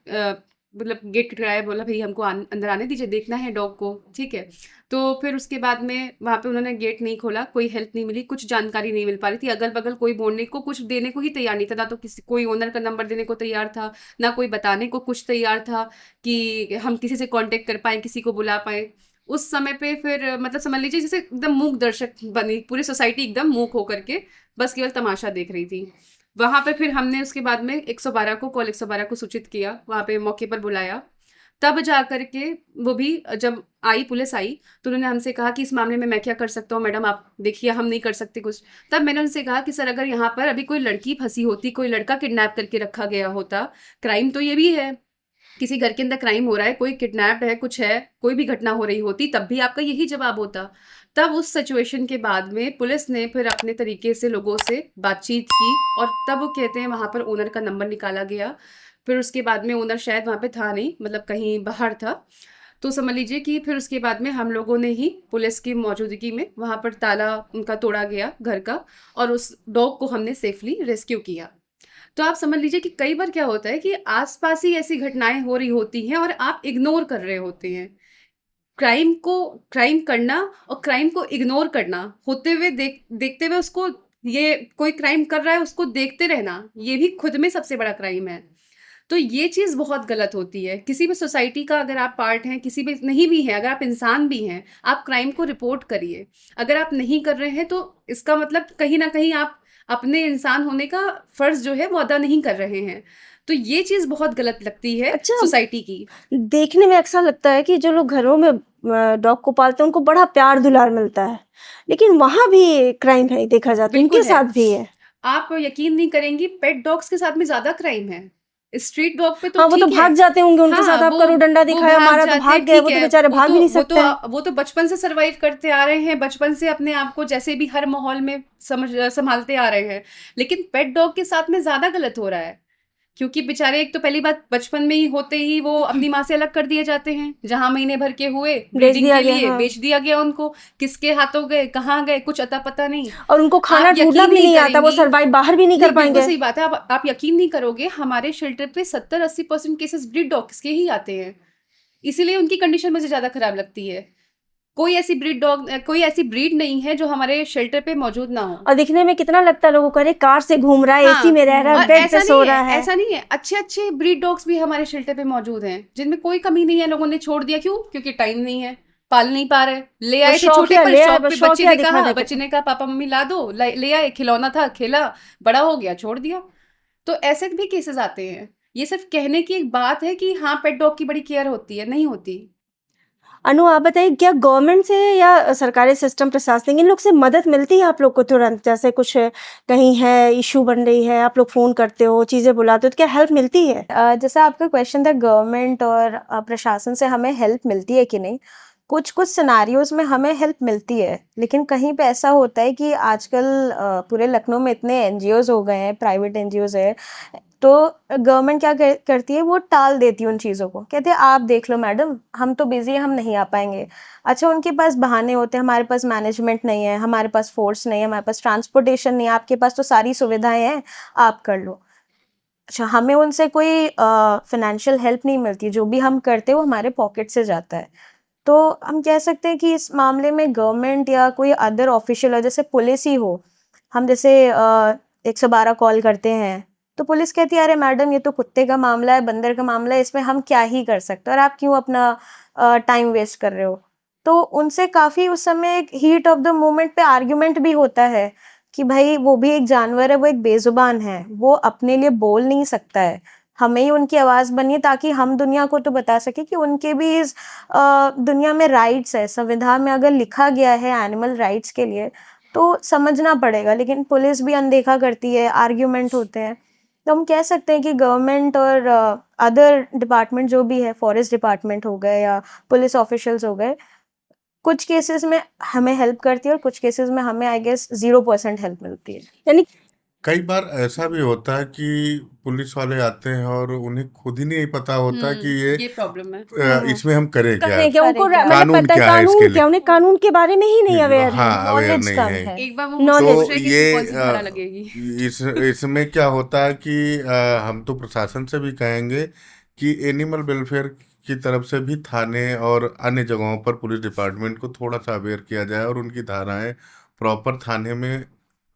मतलब गेट खटखटाया, बोला भई हमको अंदर आने दीजिए, देखना है डॉग को, ठीक है। तो फिर उसके बाद में वहाँ पे उन्होंने गेट नहीं खोला, कोई हेल्प नहीं मिली, कुछ जानकारी नहीं मिल पा रही थी। अगल-बगल कोई बोलने को, कुछ देने को ही तैयार नहीं था। ना तो किसी कोई ओनर का नंबर देने को तैयार था, ना कोई बताने को कुछ तैयार था कि हम किसी से कॉन्टैक्ट कर पाएँ, किसी को बुला पाएँ। उस समय पे फिर मतलब समझ लीजिए जैसे एकदम मूक दर्शक बनी, पूरी सोसाइटी एकदम मूक होकर के बस केवल तमाशा देख रही थी। वहाँ पे फिर हमने उसके बाद में 112 को कॉल 112 को सूचित किया, वहाँ पे मौके पर बुलाया। तब जा कर के वो भी जब आई, पुलिस आई, तो उन्होंने हमसे कहा कि इस मामले में मैं क्या कर सकता हूँ मैडम, आप देखिए हम नहीं कर सकते कुछ। तब मैंने उनसे कहा कि सर अगर यहाँ पर अभी कोई लड़की फंसी होती, कोई लड़का किडनैप करके रखा गया होता, क्राइम तो ये भी है, किसी घर के अंदर क्राइम हो रहा है, कोई किडनैप्ड है, कुछ है, कोई भी घटना हो रही होती, तब भी आपका यही जवाब होता। तब उस सिचुएशन के बाद में पुलिस ने फिर अपने तरीके से लोगों से बातचीत की और तब वो कहते हैं वहाँ पर ओनर का नंबर निकाला गया। फिर उसके बाद में ओनर शायद वहाँ पे था नहीं, मतलब कहीं बाहर था। तो समझ लीजिए कि फिर उसके बाद में हम लोगों ने ही पुलिस की मौजूदगी में वहाँ पर ताला उनका तोड़ा गया घर का, और उस डॉग को हमने सेफली रेस्क्यू किया। तो आप समझ लीजिए कि कई बार क्या होता है कि आसपास ही ऐसी घटनाएं हो रही होती हैं और आप इग्नोर कर रहे होते हैं। क्राइम करना और क्राइम को इग्नोर करना, होते हुए देखते हुए उसको, ये कोई क्राइम कर रहा है उसको देखते रहना, ये भी खुद में सबसे बड़ा क्राइम है। तो ये चीज़ बहुत गलत होती है। किसी भी सोसाइटी का अगर आप पार्ट हैं, किसी भी नहीं भी हैं, अगर आप इंसान भी हैं, आप क्राइम को रिपोर्ट करिए। अगर आप नहीं कर रहे हैं तो इसका मतलब कहीं ना कहीं आप अपने इंसान होने का फर्ज जो है वो अदा नहीं कर रहे हैं। तो ये चीज़ बहुत गलत लगती है अच्छा, सोसाइटी की। देखने में अक्सर लगता है कि जो लोग घरों में डॉग को पालते हैं उनको बड़ा प्यार दुलार मिलता है, लेकिन वहां भी क्राइम है देखा जाता है, बिल्कुल उनके है। साथ भी है। आप यकीन नहीं करेंगी, पेट डॉग्स के साथ में ज्यादा क्राइम है। स्ट्रीट डॉग पे तो हाँ, वो तो ठीक है, भाग जाते होंगे, उनके हाँ साथ आप वो करो डंडा वो दिखाया, भाग हमारा तो जाते भाग हैं, गए, ठीक वो तो है। बेचारे भाग भी नहीं सकते हैं। वो तो बचपन से सरवाइव करते आ रहे हैं, बचपन से अपने आप को जैसे भी हर माहौल में संभालते आ रहे हैं। लेकिन पेट डॉग के साथ में ज्यादा गलत हो रहा है, क्योंकि बेचारे एक तो पहली बात बचपन में ही होते ही वो अपनी माँ से अलग कर दिए जाते हैं। जहां महीने भर के हुए ब्रीडिंग दिया के गया, लिए हाँ। बेच दिया गया उनको, किसके हाथों गए, कहाँ गए, कुछ अता पता नहीं। और उनको खाना आप ढूंढना यकीन भी नहीं आता, वो करेंगी, सरवाइव बाहर भी नहीं कर बिल्कुल पाएंगे। सही बात है। आप यकीन नहीं करोगे, हमारे शेल्टर पे 70-80% केसेस ब्रीड डॉग्स के ही आते हैं। इसीलिए उनकी कंडीशन मुझे ज्यादा खराब लगती है। कोई ऐसी ब्रीड नहीं है जो हमारे शेल्टर पे मौजूद ना हो। और दिखने में कितना लगता है लोगों को, अरे कार से घूम रहा है, एसी हाँ, में रह रहा है, और बेड पे सो रहा है। ऐसा नहीं है, अच्छे अच्छे ब्रीड डॉग्स भी हमारे शेल्टर पे मौजूद हैं, जिनमें कोई कमी नहीं है। लोगों ने छोड़ दिया, क्यों? क्योंकि टाइम नहीं है, पाल नहीं पा रहे। ले वो आए थे छोटे शौकिया पर, ले आए, शौक बस पे बच्चे शौकिया ने दिखा कहा, देते बच्चे थे। ने कहा पापा मम्मी ला दो, ले आए, खिलौना था, खेला, बड़ा हो गया, छोड़ दिया। तो ऐसे भी केसेस आते हैं। ये सिर्फ कहने की एक बात है कि हाँ पेट डॉग की बड़ी केयर होती है, नहीं होती। अनु, आप बताइए, क्या गवर्नमेंट से या सरकारी सिस्टम, प्रशासनिक, इन लोग से मदद मिलती है आप लोग को तुरंत? जैसे कुछ कहीं है, इशू बन रही है, आप लोग फोन करते हो, चीजें बुलाते हो, तो क्या हेल्प मिलती है? जैसा आपका क्वेश्चन था गवर्नमेंट और प्रशासन से हमें हेल्प मिलती है कि नहीं, कुछ कुछ सिनारियोज में हमें हेल्प मिलती है, लेकिन कहीं पे ऐसा होता है कि आजकल पूरे लखनऊ में इतने एनजीओज हो गए हैं, प्राइवेट एनजीओज है, तो गवर्नमेंट क्या करती है, वो टाल देती है उन चीज़ों को, कहते हैं आप देख लो मैडम, हम तो बिजी हैं, हम नहीं आ पाएंगे। अच्छा, उनके पास बहाने होते हैं, हमारे पास मैनेजमेंट नहीं है, हमारे पास फोर्स नहीं है, हमारे पास ट्रांसपोर्टेशन नहीं है, आपके पास तो सारी सुविधाएं हैं, आप कर लो। अच्छा, हमें उनसे कोई फाइनेंशियल हेल्प नहीं मिलती, जो भी हम करते हैं वो हमारे पॉकेट से जाता है। तो हम कह सकते हैं कि इस मामले में गवर्नमेंट या कोई अदर ऑफिशियल हो, जैसे पुलिस ही हो, हम जैसे 112 कॉल करते हैं तो पुलिस कहती है अरे मैडम ये तो कुत्ते का मामला है, बंदर का मामला है, इसमें हम क्या ही कर सकते हैं और आप क्यों अपना टाइम वेस्ट कर रहे हो। तो उनसे काफ़ी उस समय एक हीट ऑफ द मोमेंट पे आर्ग्यूमेंट भी होता है कि भाई वो भी एक जानवर है, वो एक बेजुबान है, वो अपने लिए बोल नहीं सकता है, हमें ही उनकी आवाज़ बनी है ताकि हम दुनिया को तो बता सके कि उनके भी इस दुनिया में राइट्स है। संविधान में अगर लिखा गया है एनिमल राइट्स के लिए तो समझना पड़ेगा, लेकिन पुलिस भी अनदेखा करती है, आर्ग्यूमेंट होते हैं। तो हम कह सकते हैं कि गवर्नमेंट और अदर डिपार्टमेंट जो भी है, फॉरेस्ट डिपार्टमेंट हो गए या पुलिस ऑफिशियल्स हो गए, कुछ केसेस में हमें हेल्प करती है और कुछ केसेस में हमें आई गेस 0% हेल्प मिलती है। यानी कई बार ऐसा भी होता है कि पुलिस वाले आते हैं और उन्हें खुद ही नहीं पता होता कि ये प्रॉब्लम है। इसमें हम करें क्या, करें क्या, उनको करें क्या? मतलब कानून पता है क्या है इसके कानून लिए। क्या, उन्हें कानून के बारे में ही नहीं अवेयर है। हाँ, अवेयर नॉलेज नहीं कम है। है। एक बार वो Knowledge। सोच तो रहे कि ये कौन सी धारा लगेगी। इसमें क्या होता है कि हम तो प्रशासन से भी कहेंगे कि एनिमल वेलफेयर की तरफ से भी थाने और अन्य जगहों पर पुलिस डिपार्टमेंट को थोड़ा सा अवेयर किया जाए और उनकी धाराएं प्रॉपर थाने में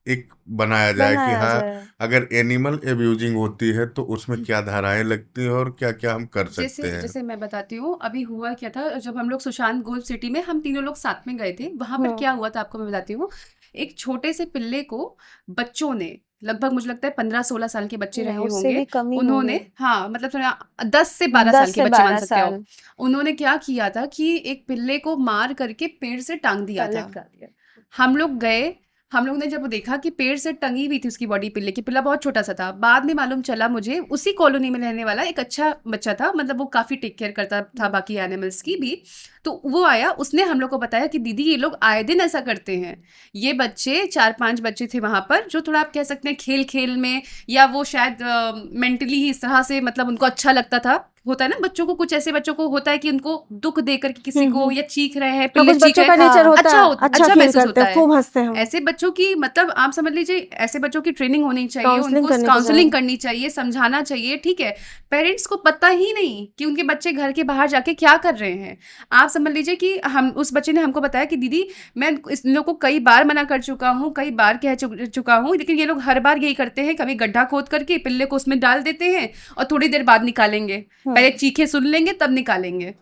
एक बनाया जाए कि बनाया हाँ, जाए। अगर एनिमल एब्यूजिंग होती है तो उसमें क्या धाराएं लगती हैं और क्या क्या हम कर सकते जैसे हैं। जैसे मैं बताती हूँ, अभी हुआ क्या था, जब हम लोग सुशांत गोल्ड सिटी में हम तीनों लोग साथ में गए थे, वहां पर क्या हुआ था आपको मैं बताती हूँ एक छोटे से पिल्ले को बच्चों ने, लगभग मुझे लगता है 15-16 साल के बच्चे रहे उससे होंगे, भी कम ही उन्होंने, होंगे, हाँ मतलब थोड़ा 10 से 12 साल 10 के से बच्चे मान 12 सकते हो, साल उन्होंने क्या किया था कि एक पिल्ले को मार करके पेड़ से टांग दिया था। लटका दिया। हम लोग गए, हम लोग ने जब देखा कि पेड़ से टंगी हुई थी उसकी बॉडी, पिल्ले की, पिल्ला बहुत छोटा सा था। बाद में मालूम चला मुझे उसी कॉलोनी में रहने वाला एक अच्छा बच्चा था, मतलब वो काफी टेक केयर करता था बाकी एनिमल्स की भी। तो वो आया, उसने हम लोग को बताया कि दीदी ये लोग आए दिन ऐसा करते हैं। ये बच्चे 4-5 बच्चे थे वहां पर, जो थोड़ा आप कह सकते हैं खेल खेल में, या वो शायद मेंटली ही इस तरह से, मतलब उनको अच्छा लगता था। होता है ना बच्चों को, कुछ ऐसे बच्चों को होता है कि उनको दुख देकर के किसी को, या चीख रहे हैं, हाँ, पिल्ले कुछ चीख बच्चों रहे का हैं, नेचर होता अच्छा है, अच्छा अच्छा फील महसूस करते होता हैं, है। खूब हंसते हैं, ऐसे बच्चों की, मतलब आप समझ लीजिए, ऐसे बच्चों की ट्रेनिंग होनी चाहिए, काउंसलिंग उनको करनी काउंसलिंग चाहिए। करनी चाहिए, समझाना चाहिए, ठीक है। पेरेंट्स को पता ही नहीं कि उनके बच्चे घर के बाहर जाके क्या कर रहे हैं। आप समझ लीजिए कि हम, उस बच्चे ने हमको बताया कि दीदी मैं इस लोग को कई बार मना कर चुका हूँ, कई बार कह चुका हूँ, लेकिन ये लोग हर बार यही करते हैं, कभी गड्ढा खोद करके पिल्ले को उसमें डाल देते हैं और थोड़ी देर बाद निकालेंगे, पहले चीखे सुन लेंगे तब निकालेंगे।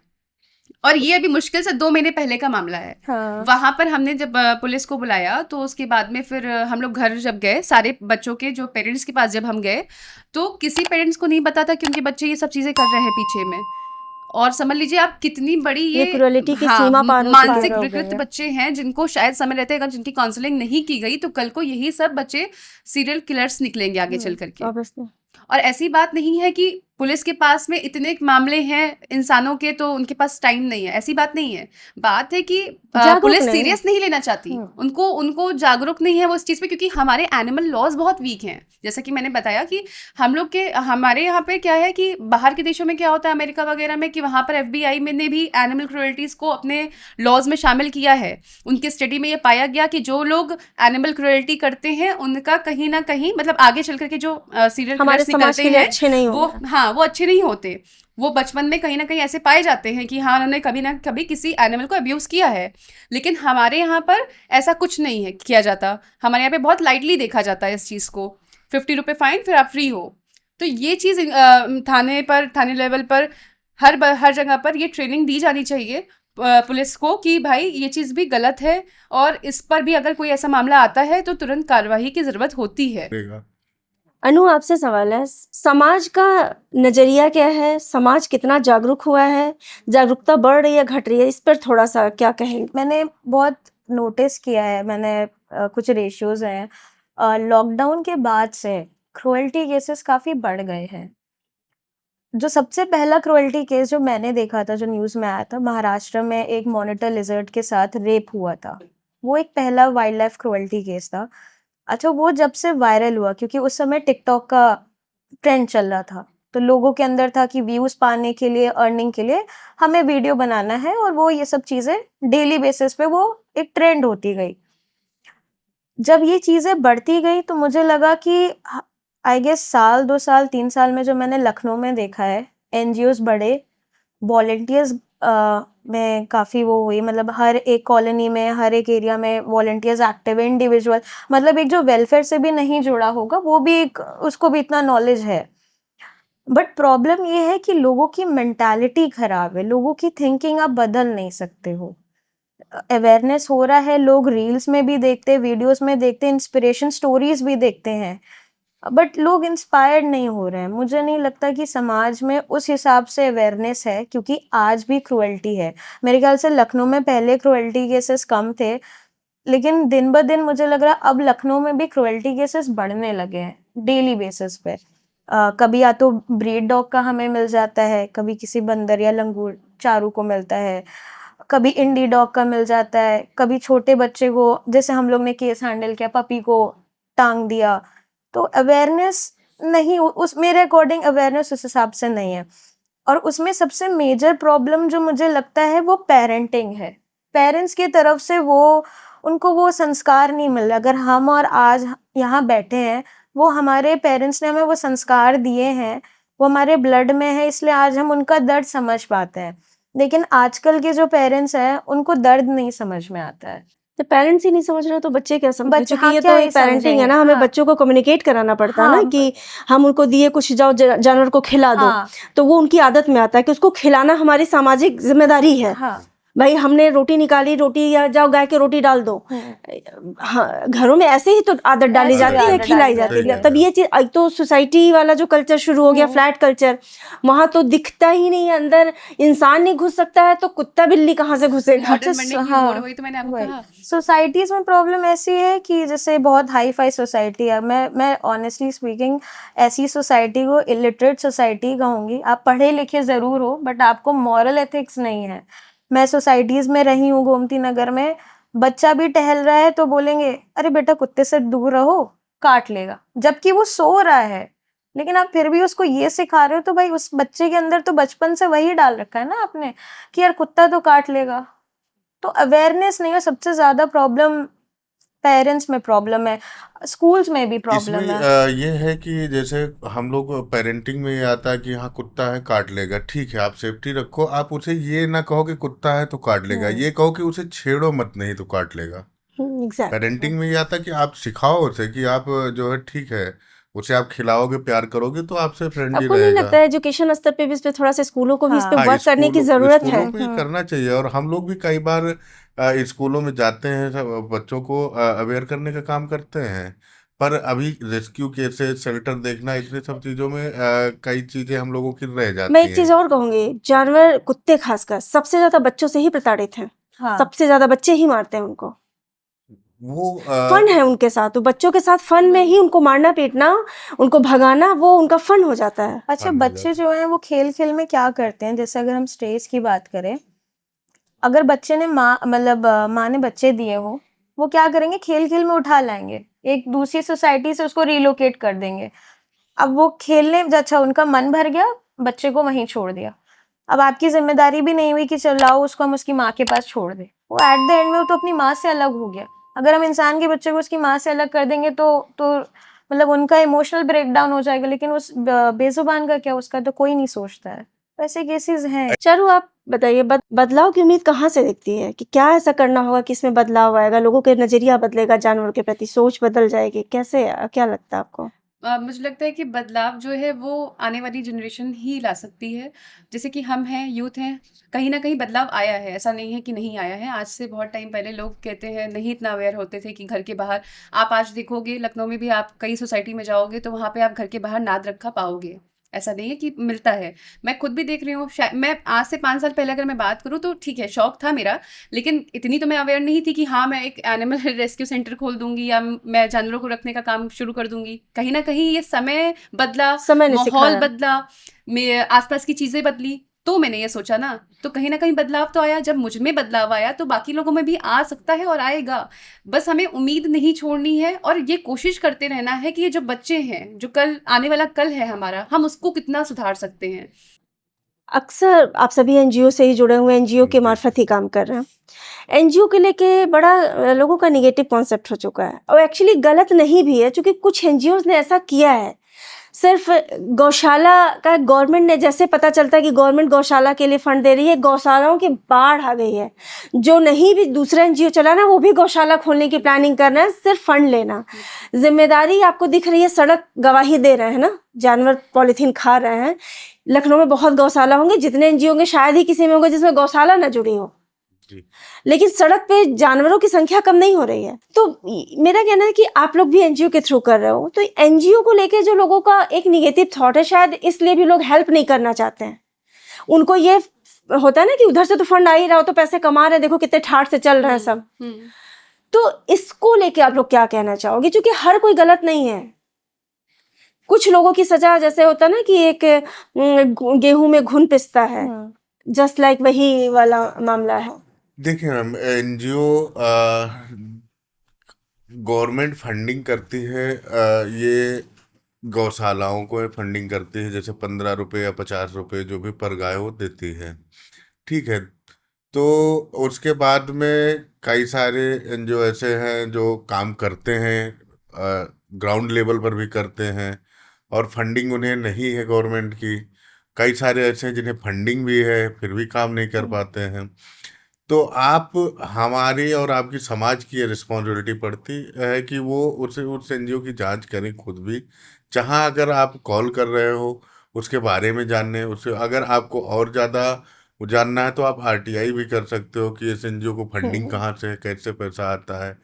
और ये अभी मुश्किल से 2 महीने पहले का मामला है। हाँ, वहां पर हमने जब पुलिस को बुलाया, तो उसके बाद में फिर हम लोग घर जब गए, सारे बच्चों के जो पेरेंट्स के पास जब हम गए, तो किसी पेरेंट्स को नहीं पता था कि उनके बच्चे ये सब चीजें कर रहे हैं पीछे में। और समझ लीजिए आप कितनी बड़ी ये ये, क्रुएलिटी की हाँ, सीमा पार हो चुकी है। मानसिक हो विकृत गई है। बच्चे हैं, जिनको शायद समय रहते हैं, अगर जिनकी काउंसलिंग नहीं की गई तो कल को यही सब बच्चे सीरियल किलर्स निकलेंगे आगे चल करके। ऑब्वियसली। और ऐसी बात नहीं है कि पुलिस के पास में इतने मामले हैं इंसानों के तो उनके पास टाइम नहीं है, ऐसी बात नहीं है। बात है कि जागरूक पुलिस नहीं है। सीरियस नहीं लेना चाहती, उनको उनको जागरूक नहीं है वो इस चीज़ पे, क्योंकि हमारे एनिमल लॉज बहुत वीक हैं। जैसा कि मैंने बताया कि हम लोग के, हमारे यहाँ पे क्या है कि बाहर के देशों में क्या होता है, अमेरिका वगैरह में, कि वहाँ पर FBI में ने भी एनिमल क्रुएल्टीज को अपने लॉज में शामिल किया है। उनके स्टडी में ये पाया गया कि जो लोग एनिमल क्रुएल्टी करते हैं उनका कहीं ना कहीं, मतलब आगे चल करके जो सीरियल हमारे किलर्स समाज निकलते के लिए हैं, अच्छे नहीं वो, होंगे। हाँ, वो अच्छे नहीं होते। वो बचपन में कहीं ना कहीं ऐसे पाए जाते हैं कि हाँ उन्होंने कभी ना कभी किसी एनिमल को अब्यूज किया है। लेकिन हमारे यहाँ पर ऐसा कुछ नहीं है किया जाता, हमारे यहाँ पे बहुत लाइटली देखा जाता है इस चीज़ को। 50 रुपये फाइन, फिर आप फ्री हो। तो ये चीज़ थाने लेवल पर, हर जगह पर ये ट्रेनिंग दी जानी चाहिए पुलिस को कि भाई ये चीज़ भी गलत है, और इस पर भी अगर कोई ऐसा मामला आता है तो तुरंत कार्रवाई की ज़रूरत होती है। अनु, आपसे सवाल है, समाज का नजरिया क्या है, समाज कितना जागरूक हुआ है, जागरूकता बढ़ रही है, घट रही है, इस पर थोड़ा सा क्या कहेंगे? मैंने बहुत नोटिस किया है, मैंने कुछ रेशियोज हैं, लॉकडाउन के बाद से क्रुएल्टी केसेस काफ़ी बढ़ गए हैं। जो सबसे पहला क्रुएल्टी केस जो मैंने देखा था, जो न्यूज़ में आया था, महाराष्ट्र में एक मॉनिटर लिजर्ड के साथ रेप हुआ था। वो एक पहला वाइल्ड लाइफ क्रुएल्टी केस था। अच्छा, वो जब से वायरल हुआ, क्योंकि उस समय टिकटॉक का ट्रेंड चल रहा था, तो लोगों के अंदर था कि व्यूज पाने के लिए, अर्निंग के लिए हमें वीडियो बनाना है, और वो ये सब चीजें डेली बेसिस पे वो एक ट्रेंड होती गई। जब ये चीजें बढ़ती गई तो मुझे लगा कि आई गेस साल 2 साल 3 साल में जो मैंने लखनऊ में देखा है, एनजीओज बढ़े, वॉलंटियर्स में काफ़ी वो हुई, मतलब हर एक कॉलोनी में, हर एक एरिया में वॉलंटियर्स एक्टिव है, इंडिविजुअल, मतलब एक जो वेलफेयर से भी नहीं जुड़ा होगा वो भी उसको भी इतना नॉलेज है। बट प्रॉब्लम ये है कि लोगों की मेंटालिटी खराब है, लोगों की थिंकिंग आप बदल नहीं सकते हो। अवेयरनेस हो रहा है, लोग रील्स में भी देखते हैं, वीडियोस में देखते हैं, इंस्पिरेशन स्टोरीज भी देखते हैं, बट लोग इंस्पायर्ड नहीं हो रहे हैं। मुझे नहीं लगता कि समाज में उस हिसाब से अवेयरनेस है, क्योंकि आज भी क्रुएल्टी है। मेरे ख्याल से लखनऊ में पहले क्रुएल्टी केसेस कम थे, लेकिन दिन ब दिन मुझे लग रहा है अब लखनऊ में भी क्रुएल्टी केसेस बढ़ने लगे हैं डेली बेसिस पे। कभी या तो ब्रीड डॉग का हमें मिल जाता है, कभी किसी बंदर या लंगूर चारू को मिलता है, कभी इंडी डॉग का मिल जाता है, कभी छोटे बच्चे को, जैसे हम लोग ने केस हैंडल किया, पपी को टांग दिया। तो अवेयरनेस नहीं, उस मेरे अकॉर्डिंग अवेयरनेस उस हिसाब से नहीं है। और उसमें सबसे मेजर प्रॉब्लम जो मुझे लगता है वो पेरेंटिंग है। पेरेंट्स की तरफ से उनको वो संस्कार नहीं मिल रहा। अगर हम और आज यहाँ बैठे हैं, वो हमारे पेरेंट्स ने हमें वो संस्कार दिए हैं, वो हमारे ब्लड में है, इसलिए आज हम उनका दर्द समझ पाते हैं। लेकिन आजकल के जो पेरेंट्स हैं उनको दर्द नहीं समझ में आता है। तो पेरेंट्स ही नहीं समझ रहे तो बच्चे क्या समझ, बच्चे क्योंकि हाँ, ये क्या तो ही एक पेरेंटिंग है ना, समझेंगे। हमें हाँ, बच्चों को कम्युनिकेट कराना पड़ता है हाँ, ना कि हम उनको दिए कुछ, जाओ जानवर को खिला दो, हाँ, तो वो उनकी आदत में आता है कि उसको खिलाना हमारी सामाजिक जिम्मेदारी है। हाँ। भाई हमने रोटी निकाली, रोटी या जाओ गाय के रोटी डाल दो। हाँ, घरों में ऐसे ही तो आदत डाली ऐसे जाती है, आदत खिलाई डाली जाती सही है। कह तब रहे ये चीज, एक तो सोसाइटी वाला जो कल्चर शुरू हो गया, फ्लैट कल्चर, वहां तो दिखता ही नहीं है, अंदर इंसान नहीं घुस सकता है तो कुत्ता बिल्ली कहाँ से घुसेगा? मॉडर्न बनने की हाँ, होड़, वही तो मैंने आपको वही कहा। सोसाइटीज में प्रॉब्लम ऐसी है कि जैसे बहुत हाई फाई सोसाइटी है। मैं ऑनेस्टली स्पीकिंग ऐसी सोसाइटी को इलिटरेट सोसाइटी कहूँगी। आप पढ़े लिखे ज़रूर हो बट आपको मॉरल एथिक्स नहीं है। मैं सोसाइटीज में रही हूँ गोमती नगर में, बच्चा भी टहल रहा है तो बोलेंगे अरे बेटा कुत्ते से दूर रहो, काट लेगा, जबकि वो सो रहा है। लेकिन आप फिर भी उसको ये सिखा रहे हो, तो भाई उस बच्चे के अंदर तो बचपन से वही डाल रखा है ना आपने कि यार कुत्ता तो काट लेगा। तो अवेयरनेस नहीं है। सबसे ज्यादा प्रॉब्लम पेरेंट्स में प्रॉब्लम है, स्कूल्स में भी प्रॉब्लम इसमें है। ये है कि जैसे हम लोग पेरेंटिंग में ये आता है कि हाँ कुत्ता है काट लेगा, ठीक है आप सेफ्टी रखो, आप उसे ये ना कहो कि कुत्ता है तो काट लेगा, ये कहो कि उसे छेड़ो मत, नहीं तो काट लेगा। एग्जैक्टली। पेरेंटिंग में ये आता है कि आप सिखाओ उसे कि आप जो है ठीक है, उसे आप खिलाओगे प्यार करोगे तो आपसे फ्रेंडली आपको नहीं रहेगा। लगता है एजुकेशन स्तर पे भी इस पे थोड़ा सा स्कूलों को भी इस पे हाँ। हाँ, वर्क करने की स्कूलों जरूरत है? स्कूलों में करना चाहिए, और हम लोग भी कई बार स्कूलों में जाते हैं, सब बच्चों को अवेयर करने का काम करते हैं। पर अभी रेस्क्यू केसेस, शेल्टर देखना, इतने सब चीज़ों में कई चीज़ें हम लोगं की रह मैं जाती एक चीज हैं। और कहूंगी, जानवर कुत्ते खासकर सबसे ज्यादा बच्चों से ही प्रताड़ित हैं। हाँ, सबसे ज्यादा बच्चे ही मारते हैं उनको। वो फन है उनके साथ, तो बच्चों के साथ फन में ही उनको मारना पीटना, उनको भगाना, वो उनका फन हो जाता है। अच्छा फन हो बच्चे जाता जो हैं वो खेल खेल में क्या करते हैं, जैसे अगर हम स्ट्रेस की बात करें, अगर बच्चे ने माँ ने बच्चे दिए हो, वो क्या करेंगे, खेल खेल में उठा लाएंगे, एक दूसरी सोसाइटी से उसको रिलोकेट कर देंगे। अब वो खेलने, अच्छा उनका मन भर गया, बच्चे को वहीं छोड़ दिया। अब आपकी जिम्मेदारी भी नहीं हुई कि चल लाओ उसको हम उसकी माँ के पास छोड़ दें। वो एट द एंड में वो तो अपनी माँ से अलग हो गया। अगर हम इंसान के बच्चे को उसकी माँ से अलग कर देंगे तो मतलब उनका इमोशनल ब्रेकडाउन हो जाएगा, लेकिन उस बेजुबान का क्या, उसका तो कोई नहीं सोचता है। ऐसे केसेस हैं। चारू, आप बताइए, बदलाव की उम्मीद कहाँ से दिखती है? कि क्या ऐसा करना होगा कि इसमें बदलाव आएगा, लोगों के नजरिया बदलेगा, जानवरों के प्रति सोच बदल जाएगी? कैसे, क्या लगता है आपको? मुझे लगता है कि बदलाव जो है वो आने वाली जनरेशन ही ला सकती है। जैसे कि हम हैं, यूथ हैं, कहीं न कहीं बदलाव आया है, ऐसा नहीं है कि नहीं आया है। आज से बहुत टाइम पहले लोग कहते हैं नहीं इतना अवेयर होते थे कि घर के बाहर, आप आज देखोगे लखनऊ में भी आप कई सोसाइटी में जाओगे तो वहाँ पे आप घर के बाहर नाद रखा पाओगे। ऐसा नहीं है कि मिलता है। मैं खुद भी देख रही हूँ, मैं आज से 5 साल पहले अगर मैं बात करूँ तो ठीक है, शौक था मेरा, लेकिन इतनी तो मैं अवेयर नहीं थी कि हाँ, मैं एक एनिमल रेस्क्यू सेंटर खोल दूँगी या मैं जानवरों को रखने का काम शुरू कर दूँगी। कहीं न कहीं ये समय बदला, समय ने माहौल सिखाया। बदला, आस-पास की चीज़ें बदली, तो मैंने ये सोचा ना, तो कहीं न कहीं बदलाव तो आया। जब मुझ में बदलाव आया तो बाकी लोगों में भी आ सकता है और आएगा। बस हमें उम्मीद नहीं छोड़नी है और ये कोशिश करते रहना है कि ये जो बच्चे हैं, जो कल आने वाला कल है हमारा, हम उसको कितना सुधार सकते हैं। अक्सर आप सभी एनजीओ से ही जुड़े हुए, एनजीओ के जी। मार्फत ही काम कर रहे हैं। एनजीओ के लेके बड़ा लोगों का निगेटिव कॉन्सेप्ट हो चुका है, और एक्चुअली गलत नहीं भी है, क्योंकि कुछ एनजीओ ने ऐसा किया है। सिर्फ गौशाला का गवर्नमेंट ने, जैसे पता चलता है कि गवर्नमेंट गौशाला के लिए फंड दे रही है, गौशालाओं की बाढ़ आ गई है। जो नहीं भी दूसरा एनजीओ चला ना, वो भी गौशाला खोलने की प्लानिंग कर रहे हैं, सिर्फ फंड लेना। जिम्मेदारी आपको दिख रही है, सड़क गवाही दे रहे हैं ना, जानवर पॉलीथीन खा रहे हैं। लखनऊ में बहुत गौशाला होंगे, जितने एनजीओ होंगे शायद ही किसी में होगा जिसमें गौशाला ना जुड़ी हो, जी। लेकिन सड़क पे जानवरों की संख्या कम नहीं हो रही है। तो मेरा कहना है कि आप लोग भी एनजीओ के थ्रू कर रहे हो, तो एनजीओ को लेके जो लोगों का एक निगेटिव थॉट है, शायद इसलिए भी लोग हेल्प नहीं करना चाहते हैं। उनको ये होता है ना कि उधर से तो फंड आ ही रहा हो, तो पैसे कमा रहे हैं, देखो कितने ठाठ से चल रहे हैं सब। तो इसको लेके आप लोग क्या कहना चाहोगे? क्योंकि हर कोई गलत नहीं है। कुछ लोगों की सजा, जैसे होता है ना कि एक गेहूं में घुन पिसता है, जस्ट लाइक वही वाला मामला है। देखिए मैम, एनजीओ गवर्नमेंट फंडिंग करती है, ये गौशालाओं को फंडिंग करती है, जैसे 15 रुपये या 50 रुपये जो भी पर गाय वो देती है, ठीक है। तो उसके बाद में कई सारे एनजीओ ऐसे हैं जो काम करते हैं, ग्राउंड लेवल पर भी करते हैं, और फंडिंग उन्हें नहीं है गवर्नमेंट की। कई सारे ऐसे हैं जिन्हें फंडिंग भी है फिर भी काम नहीं कर पाते हैं। तो आप, हमारी और आपकी समाज की ये रिस्पॉन्सिबिलिटी पड़ती है कि वो उस एनजीओ की जांच करें खुद भी। जहां अगर आप कॉल कर रहे हो उसके बारे में जानने, उससे अगर आपको और ज़्यादा वो जानना है तो आप आरटीआई भी कर सकते हो कि इस एनजीओ को फंडिंग कहाँ से है, कैसे पैसा आता है।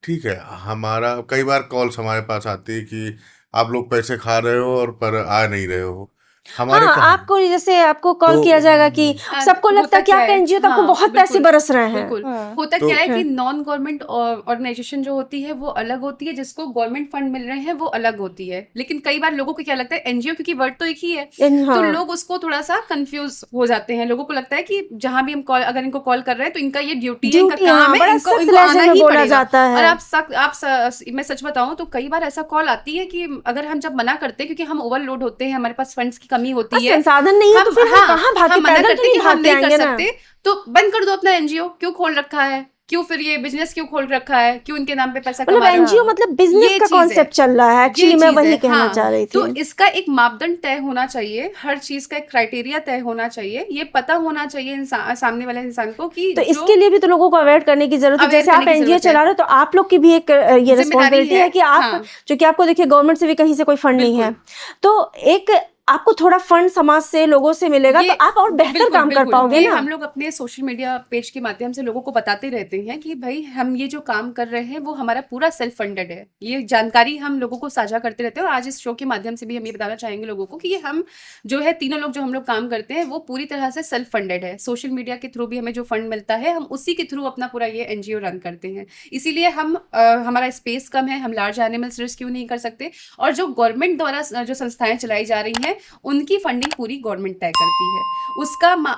ठीक है, हमारा कई बार कॉल्स हमारे पास आती है कि आप लोग पैसे खा रहे हो और पर आ नहीं रहे हो हमारे हाँ, आपको जैसे आपको कॉल तो किया जाएगा कि सबको लगता होता है कि क्या आपका है, एनजीओ तो आपको हाँ बहुत पैसे बिल्कुल बरस रहे हैं। बिल्कुल हाँ। होता तो क्या है कि हम्म। नॉन गवर्नमेंट ऑर्गेनाइजेशन जो होती है वो अलग होती है, जिसको गवर्नमेंट फंड मिल रहे हैं वो अलग होती है। लेकिन कई बार लोगों को क्या लगता है एनजीओ, क्योंकि वर्ड तो एक ही है, तो हाँ, लोग उसको थोड़ा सा कंफ्यूज हो जाते हैं। लोगों को लगता है कि जहां भी हम कॉल, अगर इनको कॉल कर रहे हैं तो इनका ये ड्यूटी है, इनका ड्यूटी, काम हाँ, है, बड़ा इनको सख्त इनको लहजे आना में ही बोला पड़ेगा। जाता और है। मैं सच बताऊं तो कई बार ऐसा कॉल आती है कि अगर हम जब मना करते हैं, क्योंकि हम ओवरलोड होते हैं, हमारे पास फंड्स की कमी और होती है, संसाधन नहीं है तो हम फिर हम कहाँ भागे, हम मना पैदल तो करते नहीं कि भाग हम के नहीं कर आएंगे ना। सकते, तो बंद कर दो अपना एनजीओ, क्यों खोल रखा है, क्यों फिर ये बिजनेस क्यों खोल रखा है, क्यों इनके नाम पे पैसा मतलब कमा रहे हो। एनजीओ मतलब बिजनेस ये का चीज है, कॉन्सेप्ट चल रहा है, ये एक्चुअली मैं चीज वही है, कहना हाँ। चाह रही तो थी। इसका एक मापदंड तय होना चाहिए, हर चीज का एक क्राइटेरिया तय होना चाहिए, ये पता होना चाहिए सामने वाले इंसान को कि तो जो इसके लिए भी तो लोगों को अवेयर करने की जरूरत है। अवेयर जैसे करने आप की एनजीओ जरूरत है, चला रहे हो तो आप लोग की भी एक ये जिम्मेदारी रिस्पॉन्सिबिलिटी है, है कि आप, हाँ जो कि आपको देखिए गवर्नमेंट से भी कहीं से कोई फंड नहीं है, बिल्कुल। तो एक आपको थोड़ा फंड समाज से, लोगों से मिलेगा तो ये आप और बेहतर बिल्कुल काम कर बिल्कुल, पाओगे ये ना। हम लोग अपने सोशल मीडिया पेज के माध्यम से लोगों को बताते रहते हैं कि भाई हम ये जो काम कर रहे हैं वो हमारा पूरा सेल्फ फंडेड है। ये जानकारी हम लोगों को साझा करते रहते हैं, और आज इस शो के माध्यम से भी हम ये बताना चाहेंगे लोगों को कि ये हम जो है तीनों लोग जो हम लोग काम करते हैं वो पूरी तरह से सेल्फ फंडेड है। सोशल मीडिया के थ्रू भी हमें जो फंड मिलता है हम उसी के थ्रू अपना पूरा ये एनजीओ रन करते हैं। इसीलिए हमारा स्पेस कम है, हम लार्ज एनिमल्स रेस्क्यू नहीं कर सकते, और जो गवर्नमेंट द्वारा जो संस्थाएं चलाई जा रही हैं उनकी फंडिंग पूरी गवर्नमेंट तय करती है।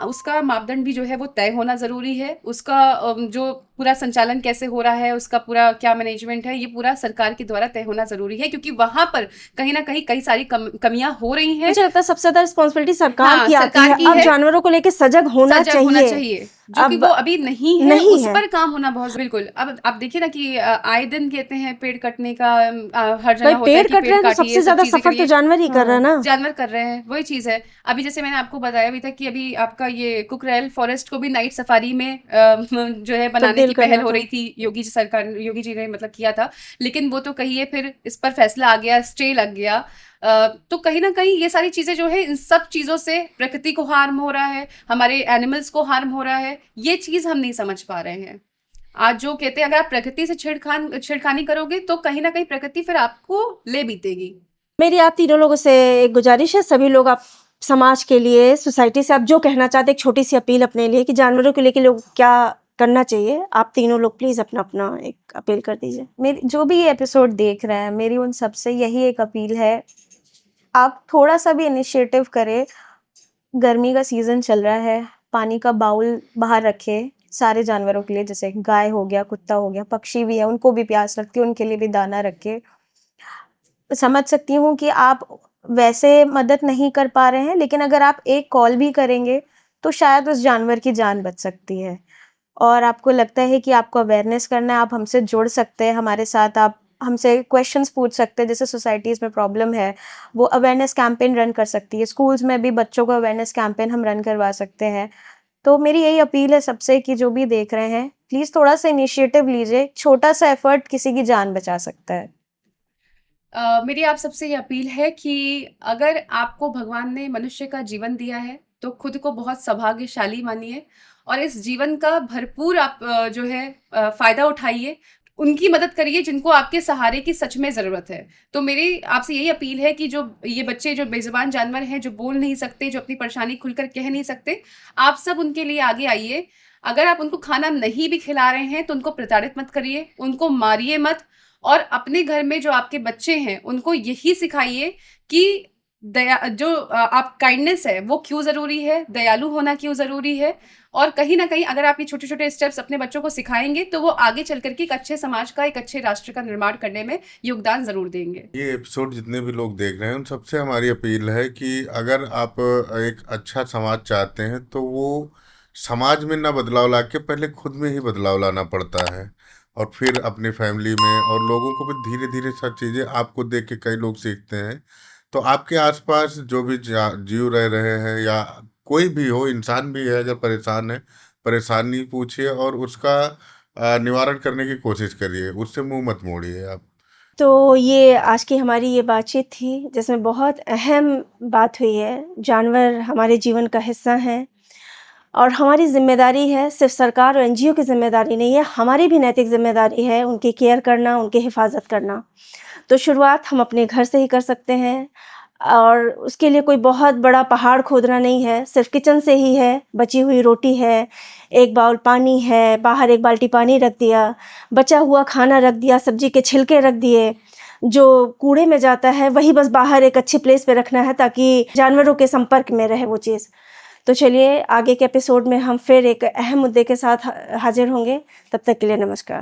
उसका मापदंड भी जो है वो तय होना जरूरी है। उसका जो पूरा संचालन कैसे हो रहा है, उसका पूरा क्या मैनेजमेंट है, ये पूरा सरकार के द्वारा तय होना जरूरी है, क्योंकि वहां पर कहीं ना कहीं कई सारी कमियां हो रही हैं। मुझे लगता है सबसे ज्यादा रिस्पॉन्सिबिलिटी सरकार हाँ, की आती सरकार है। की अब है, जानवरों को लेके सजग होना सजग होना चाहिए। चाहिए, जो कि अब वो अभी नहीं है, नहीं उस है। पर काम होना बहुत बिल्कुल। अब आप देखिए ना कि आए दिन कहते हैं पेड़ कटने का, हर भाई जगह होता है पेड़ कि कट रहे पेड़ हैं तो काटिए, सबसे सब ज्यादा चीजें सफर तो करिए, जानवर ही कर रहे हैं ना। जानवर कर रहे हैं, वही चीज है। अभी जैसे मैंने आपको बताया भी था कि अभी आपका ये कुकरेल फॉरेस्ट को भी नाइट सफारी में जो है बनाने तब्दील की करना पहल हो था। रही थी, योगी जी ने मतलब किया था, लेकिन वो तो कहिए फिर इस पर फैसला आ गया, स्टे लग गया। तो कहीं ना कहीं ये सारी चीजें जो है, इन सब चीजों से प्रकृति को हार्म हो रहा है, हमारे एनिमल्स को हार्म हो रहा है, ये चीज हम नहीं समझ पा रहे हैं। आज जो कहते हैं अगर आप प्रकृति से छेड़खानी करोगे तो कहीं ना कहीं प्रकृति फिर आपको ले बीतेगी। मेरी आप तीनों लोगों से एक गुजारिश है, सभी लोग आप समाज के लिए, सोसाइटी से आप जो कहना चाहते हैं, एक छोटी सी अपील अपने लिए कि जानवरों को लेके लोग क्या करना चाहिए, आप तीनों लोग प्लीज अपना अपना एक अपील कर दीजिए। मेरी जो भी ये एपिसोड देख रहे हैं, मेरी उन सबसे यही एक अपील है, आप थोड़ा सा भी इनिशिएटिव करें। गर्मी का सीजन चल रहा है, पानी का बाउल बाहर रखे सारे जानवरों के लिए, जैसे गाय हो गया, कुत्ता हो गया, पक्षी भी है, उनको भी प्यास लगती है, उनके लिए भी दाना रखे। समझ सकती हूँ कि आप वैसे मदद नहीं कर पा रहे हैं, लेकिन अगर आप एक कॉल भी करेंगे तो शायद उस जानवर की जान बच सकती है। और आपको लगता है कि आपको अवेयरनेस करना है, आप हमसे जुड़ सकते हैं, हमारे साथ आप हमसे क्वेश्चंस पूछ सकते हैं। जैसे सोसाइटीज़ में प्रॉब्लम है, वो अवेयरनेस कैंपेन रन कर सकती है, स्कूल्स में भी बच्चों को अवेयरनेस कैंपेन हम रन करवा सकते हैं। तो मेरी यही अपील है सबसे कि जो भी देख रहे हैं, प्लीज़ थोड़ा सा इनिशिएटिव लीजिए, छोटा सा एफर्ट किसी की जान बचा सकता है। मेरी आप सबसे ये अपील है कि अगर आपको भगवान ने मनुष्य का जीवन दिया है तो खुद को बहुत सौभाग्यशाली मानिए, और इस जीवन का भरपूर आप जो है फायदा उठाइए, उनकी मदद करिए जिनको आपके सहारे की सच में जरूरत है। तो मेरी आपसे यही अपील है कि जो ये बच्चे जो बेजुबान जानवर हैं, जो बोल नहीं सकते, जो अपनी परेशानी खुलकर कह नहीं सकते, आप सब उनके लिए आगे आइए। अगर आप उनको खाना नहीं भी खिला रहे हैं तो उनको प्रताड़ित मत करिए, उनको मारिए मत, और अपने घर में जो आपके बच्चे हैं उनको यही सिखाइए कि दया जो आप काइंडनेस है वो क्यों ज़रूरी है, दयालु होना क्यों ज़रूरी है। और कहीं ना कहीं अगर आप ये छोटे छोटे स्टेप्स अपने बच्चों को सिखाएंगे तो वो आगे चल करके एक अच्छे समाज का, एक अच्छे राष्ट्र का निर्माण करने में योगदान ज़रूर देंगे। ये एपिसोड जितने भी लोग देख रहे हैं उन सबसे हमारी अपील है कि अगर आप एक अच्छा समाज चाहते हैं तो वो समाज में ना बदलाव ला के पहले खुद में ही बदलाव लाना पड़ता है, और फिर अपनी फैमिली में, और लोगों को भी धीरे धीरे सब चीज़ें आपको देख के कई लोग सीखते हैं। तो आपके आसपास जो भी जीव रह रहे हैं या कोई भी हो, इंसान भी है, अगर परेशान है, परेशानी पूछिए और उसका निवारण करने की कोशिश करिए, उससे मुंह मत मोड़िए आप। तो ये आज की हमारी ये बातचीत थी जिसमें बहुत अहम बात हुई है। जानवर हमारे जीवन का हिस्सा हैं, और हमारी ज़िम्मेदारी है, सिर्फ सरकार और एनजीओ की ज़िम्मेदारी नहीं है, हमारी भी नैतिक ज़िम्मेदारी है उनकी केयर करना, उनकी हिफाजत करना। तो शुरुआत हम अपने घर से ही कर सकते हैं और उसके लिए कोई बहुत बड़ा पहाड़ खोदना नहीं है, सिर्फ किचन से ही है। बची हुई रोटी है, एक बाउल पानी है, बाहर एक बाल्टी पानी रख दिया, बचा हुआ खाना रख दिया, सब्जी के छिलके रख दिए, जो कूड़े में जाता है वही बस बाहर एक अच्छी प्लेस पे रखना है ताकि जानवरों के संपर्क में रहे वो चीज़। तो चलिए आगे के एपिसोड में हम फिर एक अहम मुद्दे के साथ हाजिर होंगे। तब तक के लिए नमस्कार।